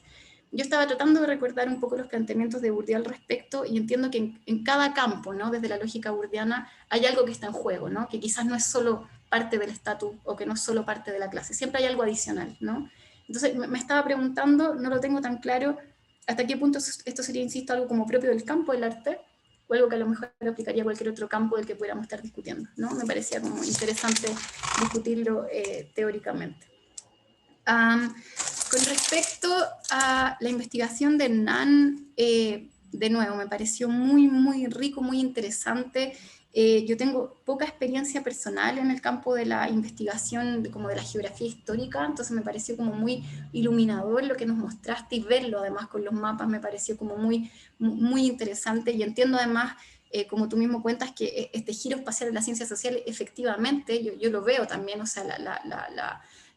Yo estaba tratando de recordar un poco los planteamientos de Bourdieu al respecto y entiendo que en cada campo, ¿no?, desde la lógica bourdiana, hay algo que está en juego, ¿no?, que quizás no es solo parte del estatus o que no es solo parte de la clase, siempre hay algo adicional, ¿no? Entonces me estaba preguntando, no lo tengo tan claro, hasta qué punto esto sería, insisto, algo como propio del campo del arte, o algo que a lo mejor lo aplicaría a cualquier otro campo del que pudiéramos estar discutiendo, ¿no? Me parecía como interesante discutirlo teóricamente. Con respecto a la investigación de Hernán, de nuevo, me pareció muy, muy rico, muy interesante. Yo tengo poca experiencia personal en el campo de la investigación, como de la geografía histórica, entonces me pareció como muy iluminador lo que nos mostraste, y verlo además con los mapas me pareció como muy, muy interesante, y entiendo además, como tú mismo cuentas, que este giro espacial en las ciencias sociales, efectivamente, yo lo veo también, o sea,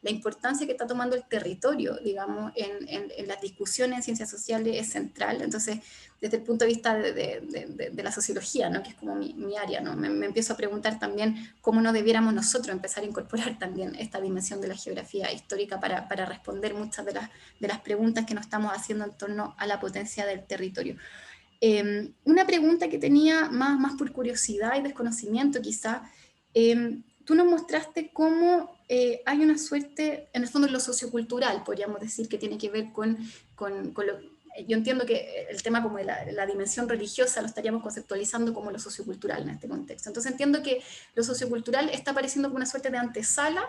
la importancia que está tomando el territorio, digamos, en las discusiones en ciencias sociales es central. Entonces, desde el punto de vista de la sociología, ¿no? Que es como mi área, ¿no? Me empiezo a preguntar también cómo no debiéramos nosotros empezar a incorporar también esta dimensión de la geografía histórica para responder muchas de las preguntas que nos estamos haciendo en torno a la potencia del territorio. Una pregunta que tenía más por curiosidad y desconocimiento quizá, tú nos mostraste cómo hay una suerte, en el fondo lo sociocultural, podríamos decir, que tiene que ver con lo... Yo entiendo que el tema como de la dimensión religiosa lo estaríamos conceptualizando como lo sociocultural en este contexto. Entonces entiendo que lo sociocultural está apareciendo como una suerte de antesala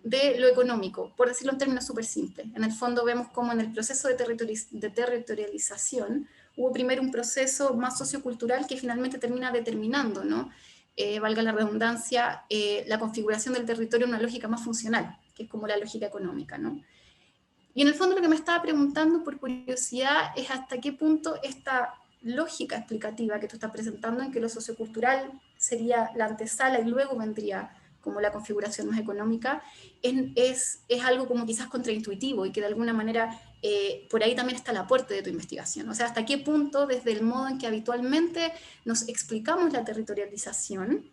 de lo económico, por decirlo en términos súper simples. En el fondo vemos cómo en el proceso de territorialización hubo primero un proceso más sociocultural que finalmente termina determinando, ¿no? Valga la redundancia, la configuración del territorio en una lógica más funcional, que es como la lógica económica, ¿no? Y en el fondo lo que me estaba preguntando por curiosidad es hasta qué punto esta lógica explicativa que tú estás presentando, en que lo sociocultural sería la antesala y luego vendría como la configuración más económica, es algo como quizás contraintuitivo, y que de alguna manera por ahí también está el aporte de tu investigación. O sea, hasta qué punto, desde el modo en que habitualmente nos explicamos la territorialización,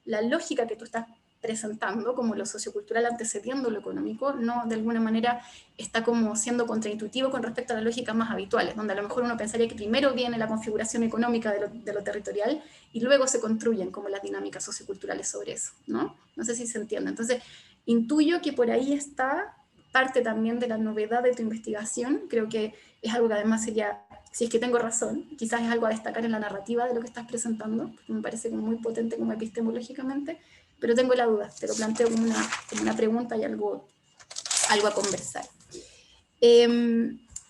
la lógica que tú estás presentando como lo sociocultural antecediendo lo económico, no de alguna manera está como siendo contraintuitivo con respecto a las lógicas más habituales, donde a lo mejor uno pensaría que primero viene la configuración económica de lo territorial y luego se construyen como las dinámicas socioculturales sobre eso, ¿no? No sé si se entiende. Entonces, intuyo que por ahí está parte también de la novedad de tu investigación. Creo que es algo que además sería, si es que tengo razón, quizás es algo a destacar en la narrativa de lo que estás presentando, porque me parece como muy potente como epistemológicamente, pero tengo la duda, te lo planteo como una pregunta y algo a conversar.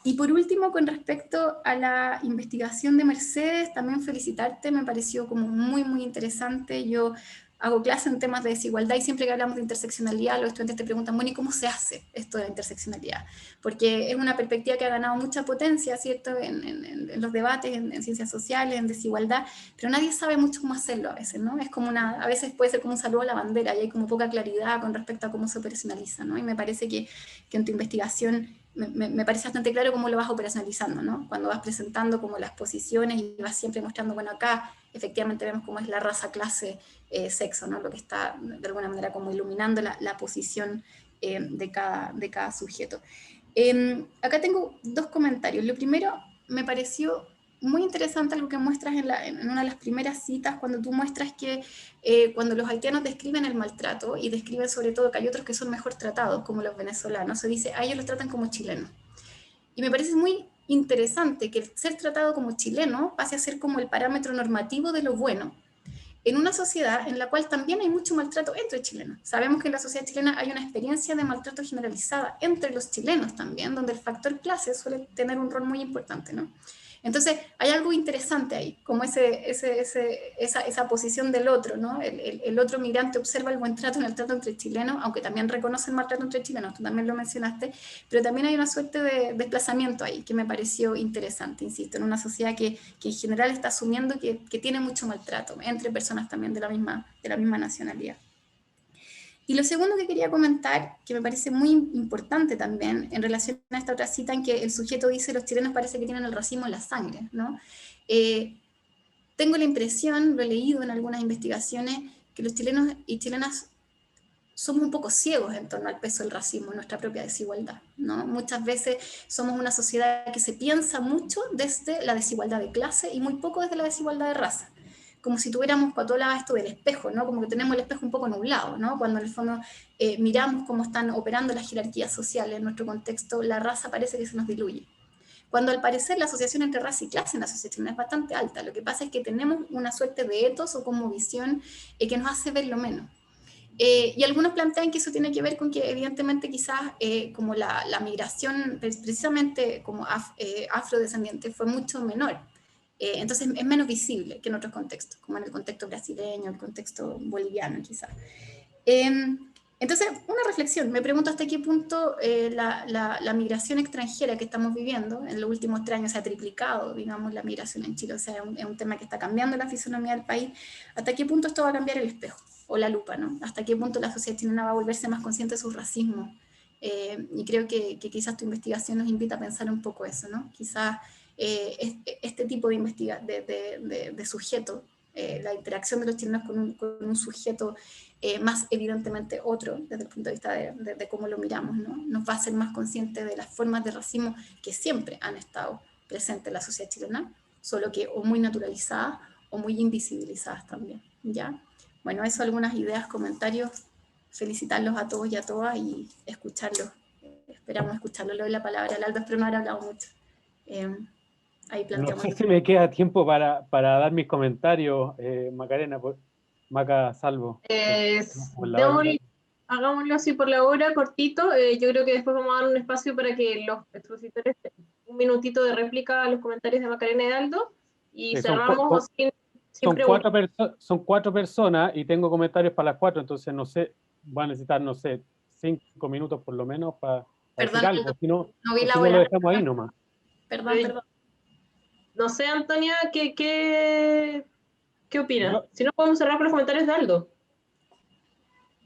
Y por último, con respecto a la investigación de Mercedes, también felicitarte, me pareció como muy, muy interesante. Yo hago clase en temas de desigualdad y siempre que hablamos de interseccionalidad, los estudiantes te preguntan, bueno, ¿y cómo se hace esto de la interseccionalidad? Porque es una perspectiva que ha ganado mucha potencia, ¿cierto?, en los debates, en ciencias sociales, en desigualdad, pero nadie sabe mucho cómo hacerlo a veces, ¿no? Es como a veces puede ser como un saludo a la bandera y hay como poca claridad con respecto a cómo se operacionaliza, ¿no? Y me parece que en tu investigación me parece bastante claro cómo lo vas operacionalizando, ¿no? Cuando vas presentando como las posiciones y vas siempre mostrando, bueno, acá efectivamente vemos cómo es la raza, clase, sexo, ¿no? Lo que está de alguna manera como iluminando la posición de cada sujeto. Acá tengo dos comentarios. Lo primero, me pareció muy interesante algo que muestras en una de las primeras citas, cuando tú muestras que cuando los haitianos describen el maltrato, y describen sobre todo que hay otros que son mejor tratados, como los venezolanos, se dice, a ellos los tratan como chilenos. Y me parece muy interesante que el ser tratado como chileno pase a ser como el parámetro normativo de lo bueno, en una sociedad en la cual también hay mucho maltrato entre chilenos. Sabemos que en la sociedad chilena hay una experiencia de maltrato generalizada entre los chilenos también, donde el factor clase suele tener un rol muy importante, ¿no? Entonces, hay algo interesante ahí, como esa posición del otro, ¿no? El otro migrante observa el buen trato en el trato entre chilenos, aunque también reconoce el maltrato entre chilenos, tú también lo mencionaste, pero también hay una suerte de desplazamiento ahí, que me pareció interesante, insisto, en una sociedad que en general está asumiendo que tiene mucho maltrato, entre personas también de la misma nacionalidad. Y lo segundo que quería comentar, que me parece muy importante también, en relación a esta otra cita en que el sujeto dice, los chilenos parece que tienen el racismo en la sangre, ¿no? Tengo la impresión, lo he leído en algunas investigaciones, que los chilenos y chilenas somos un poco ciegos en torno al peso del racismo en nuestra propia desigualdad, ¿no? Muchas veces somos una sociedad que se piensa mucho desde la desigualdad de clase y muy poco desde la desigualdad de raza. Como si tuviéramos, cuando hablaba esto del espejo, ¿no? Como que tenemos el espejo un poco nublado, ¿no? Cuando en el fondo miramos cómo están operando las jerarquías sociales en nuestro contexto, la raza parece que se nos diluye. cuando al parecer la asociación entre raza y clase en la asociación es bastante alta. Lo que pasa es que tenemos una suerte de etos o como visión que nos hace ver lo menos. Y algunos plantean que eso tiene que ver con que evidentemente quizás como la migración precisamente como afrodescendiente fue mucho menor. Entonces es menos visible que en otros contextos, como en el contexto brasileño, el contexto boliviano quizás. Entonces, una reflexión, me pregunto hasta qué punto la migración extranjera que estamos viviendo en los últimos 3 años se ha triplicado, digamos, la migración en Chile, o sea, es un tema que está cambiando la fisonomía del país, hasta qué punto esto va a cambiar el espejo o la lupa, ¿no? Hasta qué punto la sociedad chilena va a volverse más consciente de su racismo. Y creo que quizás tu investigación nos invita a pensar un poco eso, ¿no? Quizás este tipo de sujeto, la interacción de los chilenos con un sujeto más evidentemente otro, desde el punto de vista de cómo lo miramos, ¿no? Nos va a hacer más conscientes de las formas de racismo que siempre han estado presentes en la sociedad chilena, solo que o muy naturalizadas o muy invisibilizadas también, ¿ya? Bueno, eso, algunas ideas, comentarios, felicitarlos a todos y a todas y escucharlos. Esperamos escucharlos. Le doy la palabra al Aldo, espero no haber hablado mucho. Ahí No planteamos. sé si me queda tiempo para dar mis comentarios, Macarena, Maca Salvo. Hagámoslo así por la hora, cortito. Yo creo que después vamos a dar un espacio para que los expositores un minutito de réplica a los comentarios de Macarena y Aldo y cerramos sin preguntas. Son 4 personas y tengo comentarios para las 4, entonces no sé, voy a necesitar, no sé, 5 minutos por lo menos para decir algo, si no, no vi la si no hora. lo dejamos ahí nomás. Perdón. No sé, Antonia, ¿qué opinas? Si no, podemos cerrar con los comentarios de Aldo.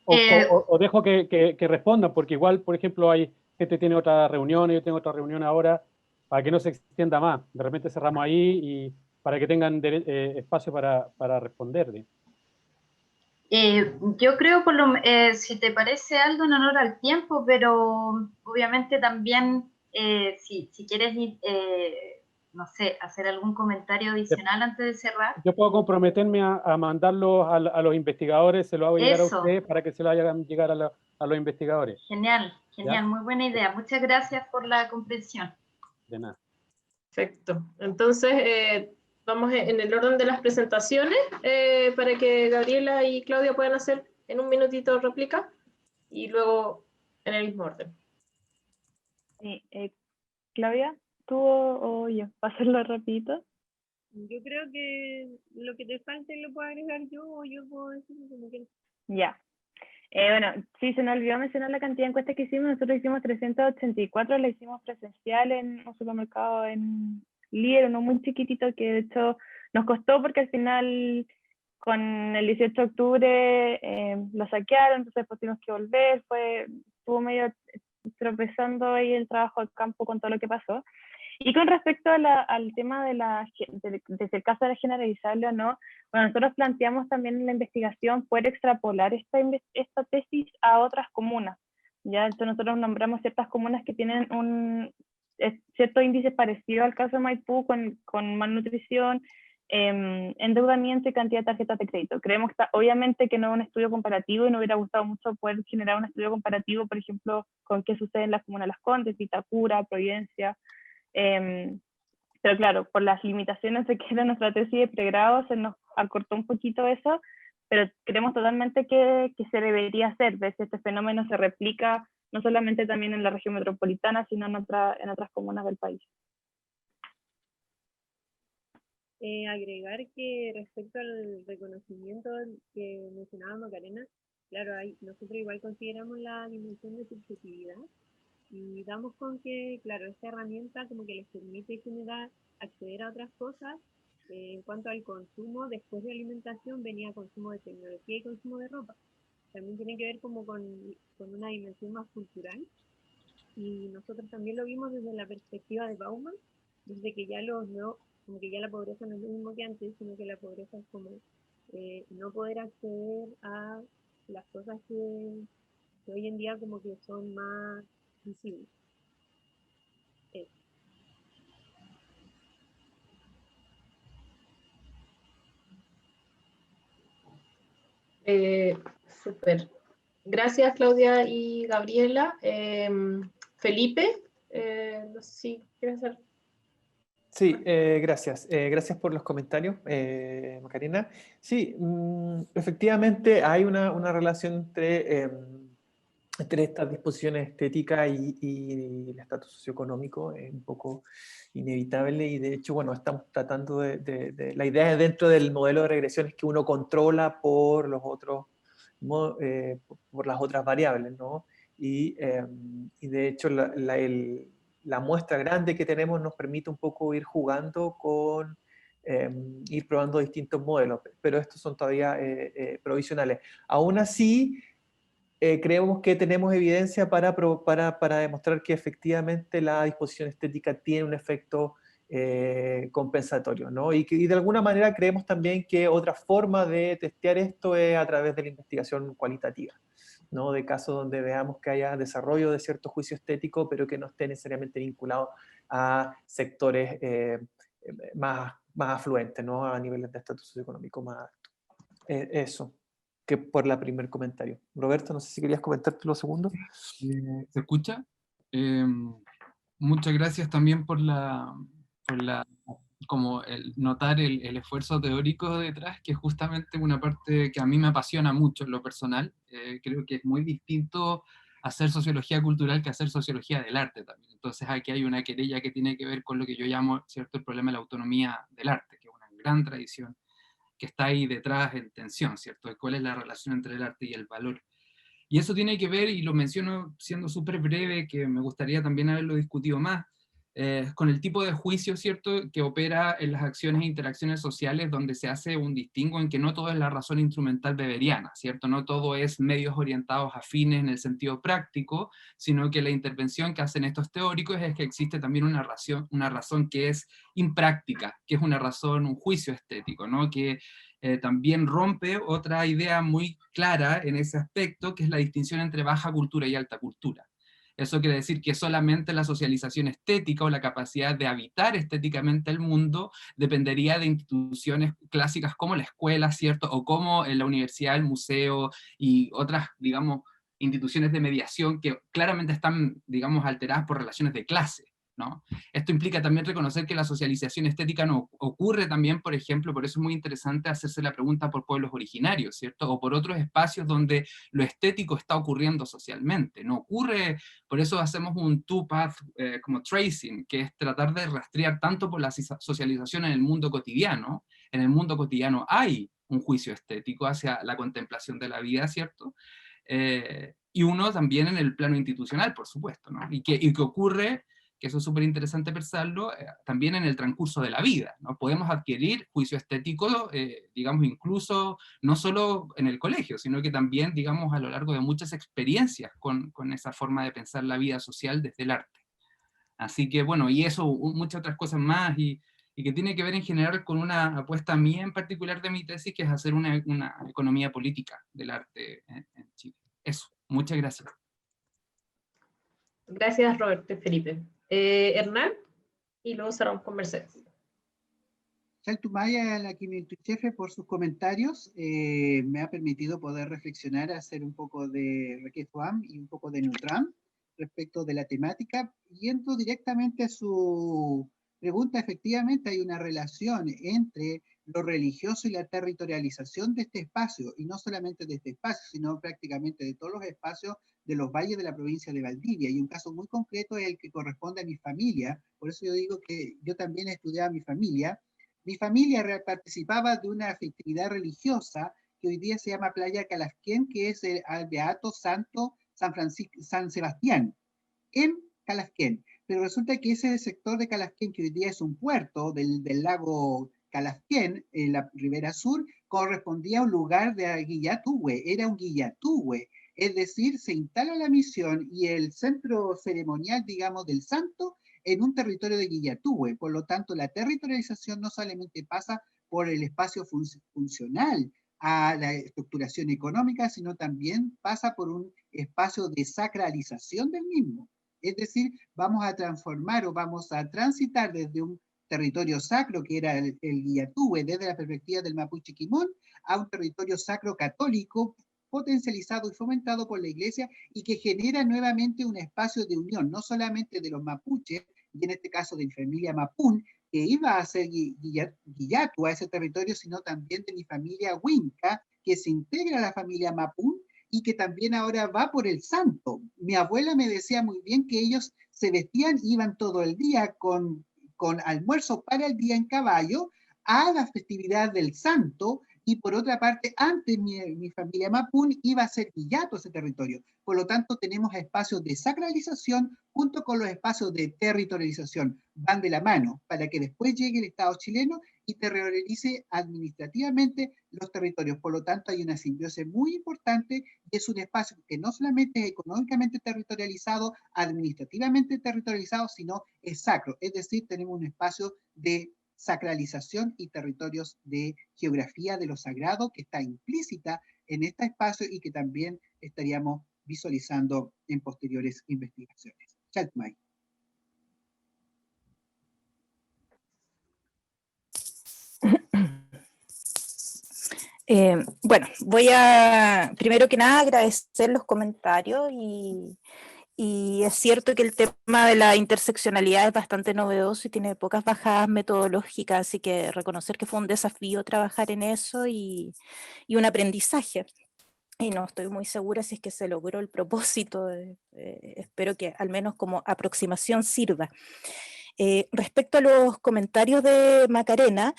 O dejo que respondan, porque igual, por ejemplo, hay gente que tiene otra reunión, yo tengo otra reunión ahora, para que no se extienda más. De repente cerramos ahí y para que tengan espacio para responder. Yo creo, si te parece algo en honor al tiempo, pero obviamente también, si quieres ir, no sé, hacer algún comentario adicional antes de cerrar. Yo puedo comprometerme a mandarlo a los investigadores, se lo hago llegar a ustedes para que se lo hagan llegar a los investigadores. Genial, ¿Ya? muy buena idea. Muchas gracias por la comprensión. De nada. Perfecto. Entonces, vamos en el orden de las presentaciones para que Gabriela y Claudia puedan hacer en un minutito réplica y luego en el mismo orden. Sí, Claudia, ¿tú o yo? ¿Para hacerlo rapidito? Yo creo que lo que te falte lo puedo agregar yo o yo puedo decirlo como quieras. Ya. Bueno, sí, se nos olvidó mencionar la cantidad de encuestas que hicimos. Nosotros hicimos 384, la hicimos presencial en un supermercado en Líder, uno muy chiquitito que de hecho nos costó porque al final con el 18 de octubre lo saquearon, entonces después tuvimos que volver, estuvo medio tropezando ahí el trabajo de campo con todo lo que pasó. Y con respecto al tema de si el caso era generalizable o no, bueno, nosotros planteamos también en la investigación poder extrapolar esta tesis a otras comunas. Ya, entonces nosotros nombramos ciertas comunas que tienen cierto índice parecido al caso de Maipú con malnutrición, endeudamiento y cantidad de tarjetas de crédito. Creemos que obviamente que no es un estudio comparativo y nos hubiera gustado mucho poder generar un estudio comparativo, por ejemplo, con qué sucede en las comunas Las Condes, Vitacura, Providencia. Pero claro, por las limitaciones de que era nuestra tesis de pregrado, se nos acortó un poquito eso, pero creemos totalmente que se debería hacer, ver si este fenómeno se replica no solamente también en la región metropolitana, sino en otras comunas del país. Agregar que respecto al reconocimiento que mencionaba Macarena, claro, nosotros igual consideramos la dimensión de subjetividad y damos con que, claro, esta herramienta como que les permite generar, acceder a otras cosas. En cuanto al consumo, después de alimentación venía consumo de tecnología y consumo de ropa. También tiene que ver como con una dimensión más cultural. Y nosotros también lo vimos desde la perspectiva de Bauman, desde que ya como que ya la pobreza no es lo mismo que antes, sino que la pobreza es como no poder acceder a las cosas que hoy en día como que son más visibles. Súper. Gracias, Claudia y Gabriela. Felipe, no sé si quieres hacer Sí, gracias. Gracias por los comentarios, Macarena. Sí, efectivamente hay una relación entre estas disposiciones estéticas y el estatus socioeconómico, es un poco inevitable, y de hecho, bueno, estamos tratando la idea dentro del modelo de regresión es que uno controla por los otros, por las otras variables, ¿no? Y de hecho la muestra grande que tenemos nos permite un poco ir jugando con, ir probando distintos modelos, pero estos son todavía provisionales. Aún así, creemos que tenemos evidencia para demostrar que efectivamente la disposición estética tiene un efecto compensatorio, ¿no? Y de alguna manera creemos también que otra forma de testear esto es a través de la investigación cualitativa, ¿no? De casos donde veamos que haya desarrollo de cierto juicio estético, pero que no esté necesariamente vinculado a sectores más afluentes, ¿no? A niveles de estatus socioeconómico más alto. Eso, que por la primer comentario. Roberto, no sé si querías comentarte lo segundo. ¿Se escucha? Muchas gracias también por como el notar el esfuerzo teórico detrás, que es justamente una parte que a mí me apasiona mucho en lo personal. Creo que es muy distinto hacer sociología cultural que hacer sociología del arte también. Entonces aquí hay una querella que tiene que ver con lo que yo llamo, ¿cierto?, el problema de la autonomía del arte, que es una gran tradición que está ahí detrás en tensión, ¿cierto?, de cuál es la relación entre el arte y el valor. Y eso tiene que ver, y lo menciono siendo súper breve, que me gustaría también haberlo discutido más, con el tipo de juicio, ¿cierto?, que opera en las acciones e interacciones sociales, donde se hace un distingo en que no todo es la razón instrumental weberiana, ¿cierto? No todo es medios orientados a fines en el sentido práctico, sino que la intervención que hacen estos teóricos es que existe también una razón que es impráctica, que es una razón, un juicio estético, ¿no? Que también rompe otra idea muy clara en ese aspecto, que es la distinción entre baja cultura y alta cultura. Eso quiere decir que solamente la socialización estética o la capacidad de habitar estéticamente el mundo dependería de instituciones clásicas como la escuela, ¿cierto? O como en la universidad, el museo y otras, digamos, instituciones de mediación que claramente están, digamos, alteradas por relaciones de clase, ¿no? Esto implica también reconocer que la socialización estética no ocurre también, por ejemplo, por eso es muy interesante hacerse la pregunta por pueblos originarios, ¿cierto? O por otros espacios donde lo estético está ocurriendo socialmente. No ocurre, por eso hacemos un two-path como tracing, que es tratar de rastrear tanto por la socialización en el mundo cotidiano. En el mundo cotidiano hay un juicio estético hacia la contemplación de la vida, ¿cierto? Y uno también en el plano institucional, por supuesto, ¿no? Y que ocurre, que eso es súper interesante pensarlo, también en el transcurso de la vida, ¿no? Podemos adquirir juicio estético, digamos, incluso no solo en el colegio, sino que también, digamos, a lo largo de muchas experiencias con esa forma de pensar la vida social desde el arte. Así que, bueno, y eso, muchas otras cosas más, y que tiene que ver en general con una apuesta mía en particular de mi tesis, que es hacer una economía política del arte en Chile. Eso, muchas gracias. Gracias, Roberto y Felipe. Hernán, y luego cerramos con Mercedes. Chaltumaya, la Quimiltuchefe, por sus comentarios, me ha permitido poder reflexionar, hacer un poco de Requetuam y un poco de Nutram respecto de la temática. Yendo directamente a su pregunta, efectivamente hay una relación entre lo religioso y la territorialización de este espacio, y no solamente de este espacio, sino prácticamente de todos los espacios de los valles de la provincia de Valdivia, y un caso muy concreto es el que corresponde a mi familia. Por eso yo digo que yo también estudiaba mi familia. Mi familia participaba de una festividad religiosa que hoy día se llama Playa Calafquén, que es el Beato Santo San Sebastián, en Calafquén. Pero resulta que ese sector de Calafquén, que hoy día es un puerto del lago Calafquén, en la ribera sur, correspondía a un lugar de Guillatúe, era un Guillatúe. Es decir, se instala la misión y el centro ceremonial, digamos, del santo en un territorio de Guillatúe. Por lo tanto, la territorialización no solamente pasa por el espacio funcional a la estructuración económica, sino también pasa por un espacio de sacralización del mismo. Es decir, vamos a transformar o vamos a transitar desde un territorio sacro, que era el Guillatúe, desde la perspectiva del Mapuche Quimón, a un territorio sacro católico, potencializado y fomentado por la Iglesia, y que genera nuevamente un espacio de unión, no solamente de los mapuches, y en este caso de mi familia Mapún, que iba a ser Guillatu a ese territorio, sino también de mi familia Huinca, que se integra a la familia Mapún y que también ahora va por el santo. Mi abuela me decía muy bien que ellos se vestían, iban todo el día con almuerzo para el día en caballo a la festividad del santo, y por otra parte, antes mi familia Mapún iba a ser Guillatu ese territorio. Por lo tanto, tenemos espacios de sacralización junto con los espacios de territorialización. Van de la mano para que después llegue el Estado chileno y territorialice administrativamente los territorios. Por lo tanto, hay una simbiosis muy importante y es un espacio que no solamente es económicamente territorializado, administrativamente territorializado, sino es sacro. Es decir, tenemos un espacio de sacralización y territorios de geografía de lo sagrado que está implícita en este espacio y que también estaríamos visualizando en posteriores investigaciones. Chaltmay. Bueno, voy a, primero que nada, agradecer los comentarios y es cierto que el tema de la interseccionalidad es bastante novedoso y tiene pocas bajadas metodológicas, así que reconocer que fue un desafío trabajar en eso y un aprendizaje. Y no estoy muy segura si es que se logró el propósito, espero que al menos como aproximación sirva. Respecto a los comentarios de Macarena,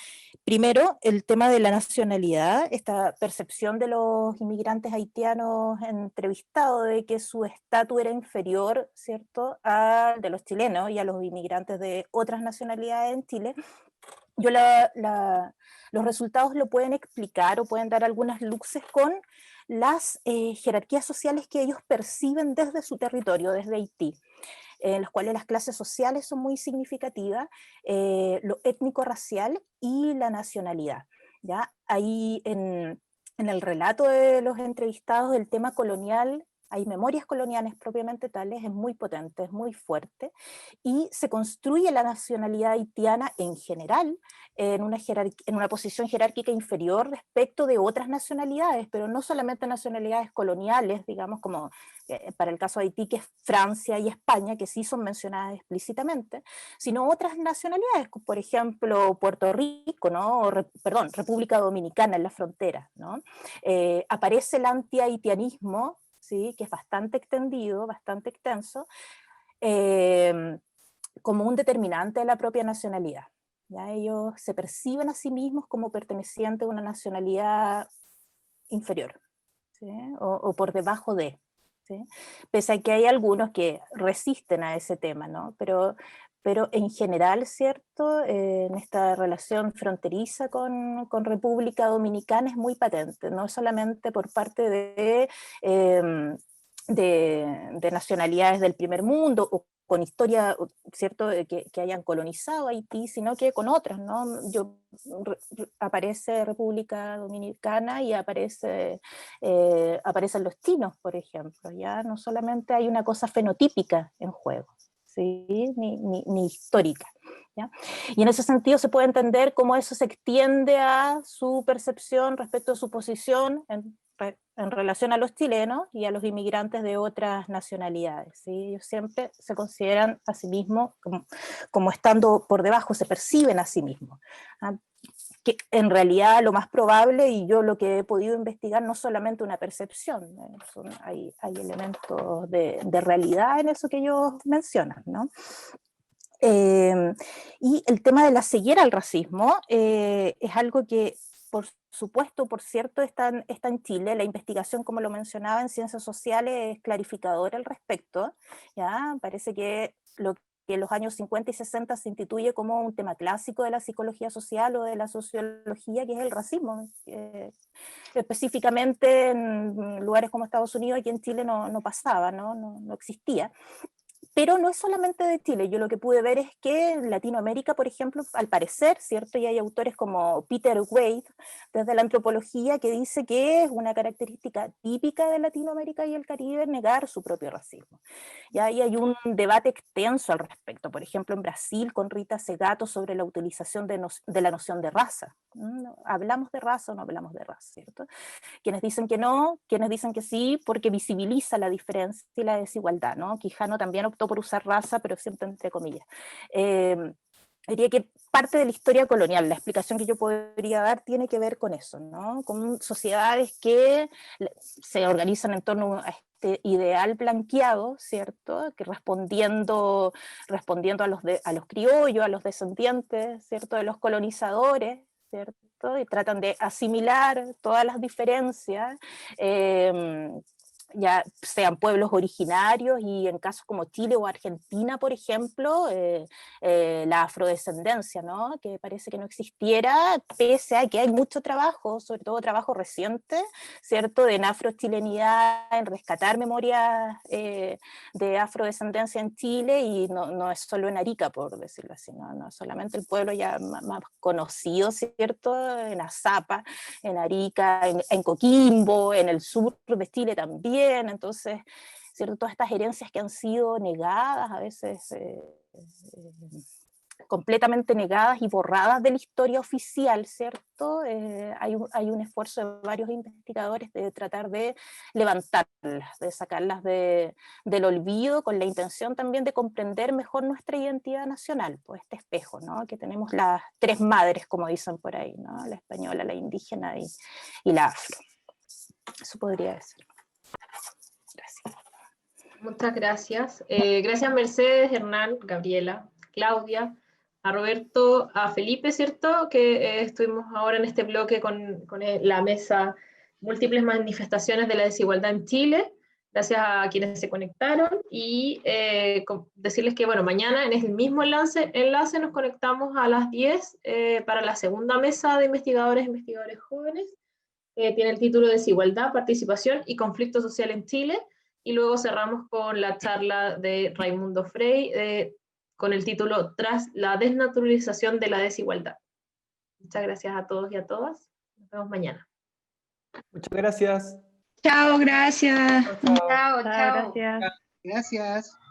primero el tema de la nacionalidad, esta percepción de los inmigrantes haitianos entrevistados de que su estatus era inferior, ¿cierto?, al de los chilenos y a los inmigrantes de otras nacionalidades en Chile. Yo los resultados lo pueden explicar o pueden dar algunas luces con las jerarquías sociales que ellos perciben desde su territorio, desde Haití, en los cuales las clases sociales son muy significativas, lo étnico-racial y la nacionalidad. ¿Ya? Ahí en el relato de los entrevistados, el tema colonial, hay memorias coloniales propiamente tales, es muy potente, es muy fuerte, y se construye la nacionalidad haitiana en general en una posición jerárquica inferior respecto de otras nacionalidades, pero no solamente nacionalidades coloniales, digamos, como para el caso de Haití, que es Francia y España, que sí son mencionadas explícitamente, sino otras nacionalidades, como por ejemplo Puerto Rico, ¿no? Perdón, República Dominicana en la frontera, ¿no? Aparece el anti-haitianismo, ¿sí?, que es bastante extendido, bastante extenso, como un determinante de la propia nacionalidad. ¿Ya? Ellos se perciben a sí mismos como pertenecientes a una nacionalidad inferior, ¿sí?, o por debajo de, ¿sí?, pese a que hay algunos que resisten a ese tema, ¿no? Pero en general, ¿cierto?, en esta relación fronteriza con República Dominicana es muy patente, no solamente por parte de nacionalidades del primer mundo o con historia, ¿cierto?, que hayan colonizado Haití, sino que con otras, ¿no? Aparece República Dominicana y aparecen los chinos, por ejemplo, ¿ya? No solamente hay una cosa fenotípica en juego, ¿sí?, ni histórica, ¿ya? Y en ese sentido se puede entender cómo eso se extiende a su percepción respecto a su posición en relación a los chilenos y a los inmigrantes de otras nacionalidades, ¿sí? Ellos siempre se consideran a sí mismos como estando por debajo, se perciben a sí mismos, ¿ah? Que en realidad lo más probable, y yo lo que he podido investigar, no solamente una percepción, hay elementos de realidad en eso que ellos mencionan, ¿no? Y el tema de la ceguera al racismo es algo que, por supuesto, por cierto, está en Chile. La investigación, como lo mencionaba, en ciencias sociales es clarificadora al respecto, ¿ya? Parece que lo que en los años 50 y 60 se instituye como un tema clásico de la psicología social o de la sociología, que es el racismo. Específicamente en lugares como Estados Unidos, aquí en Chile no pasaba, no existía. Pero no es solamente de Chile, yo lo que pude ver es que en Latinoamérica, por ejemplo, al parecer, ¿cierto? Y hay autores como Peter Wade, desde la antropología, que dice que es una característica típica de Latinoamérica y el Caribe negar su propio racismo. Y ahí hay un debate extenso al respecto, por ejemplo, en Brasil, con Rita Segato, sobre la utilización de la noción de raza. ¿Hablamos de raza o no hablamos de raza, cierto? Quienes dicen que no, quienes dicen que sí, porque visibiliza la diferencia y la desigualdad, ¿no? Quijano también optó por usar raza, pero siempre entre comillas. diría que parte de la historia colonial, la explicación que yo podría dar tiene que ver con eso, ¿no? Con sociedades que se organizan en torno a este ideal blanqueado, ¿cierto? Que respondiendo a los criollos, a los descendientes, ¿cierto? De los colonizadores, ¿cierto? Y tratan de asimilar todas las diferencias, ya sean pueblos originarios, y en casos como Chile o Argentina, por ejemplo, la afrodescendencia, ¿no? Que parece que no existiera, pese a que hay mucho trabajo, sobre todo trabajo reciente, ¿cierto? En afrochilenidad, en rescatar memorias de afrodescendencia en Chile, y no es solo en Arica, por decirlo así, no solamente el pueblo ya más conocido, ¿cierto? En Azapa, en Arica, en Coquimbo, en el sur de Chile también. Entonces, ¿cierto? Todas estas herencias que han sido negadas, a veces completamente negadas y borradas de la historia oficial, ¿cierto? Hay un esfuerzo de varios investigadores de tratar de levantarlas, de sacarlas del olvido, con la intención también de comprender mejor nuestra identidad nacional, pues este espejo, ¿no? Que tenemos las tres madres, como dicen por ahí, ¿no? La española, la indígena y la afro. Eso podría decir. Gracias. Muchas gracias. Gracias Mercedes, Hernán, Gabriela, Claudia, a Roberto, a Felipe, ¿cierto? Que estuvimos ahora en este bloque con la mesa Múltiples manifestaciones de la desigualdad en Chile. Gracias a quienes se conectaron, y decirles que, bueno, mañana en el mismo enlace nos conectamos a las 10 para la segunda mesa de investigadores e investigadores jóvenes. Tiene el título Desigualdad, Participación y Conflicto Social en Chile. Y luego cerramos con la charla de Raimundo Frey, con el título Tras la desnaturalización de la desigualdad. Muchas gracias a todos y a todas. Nos vemos mañana. Muchas gracias. Chao, gracias. Chao, chao. Gracias. Gracias.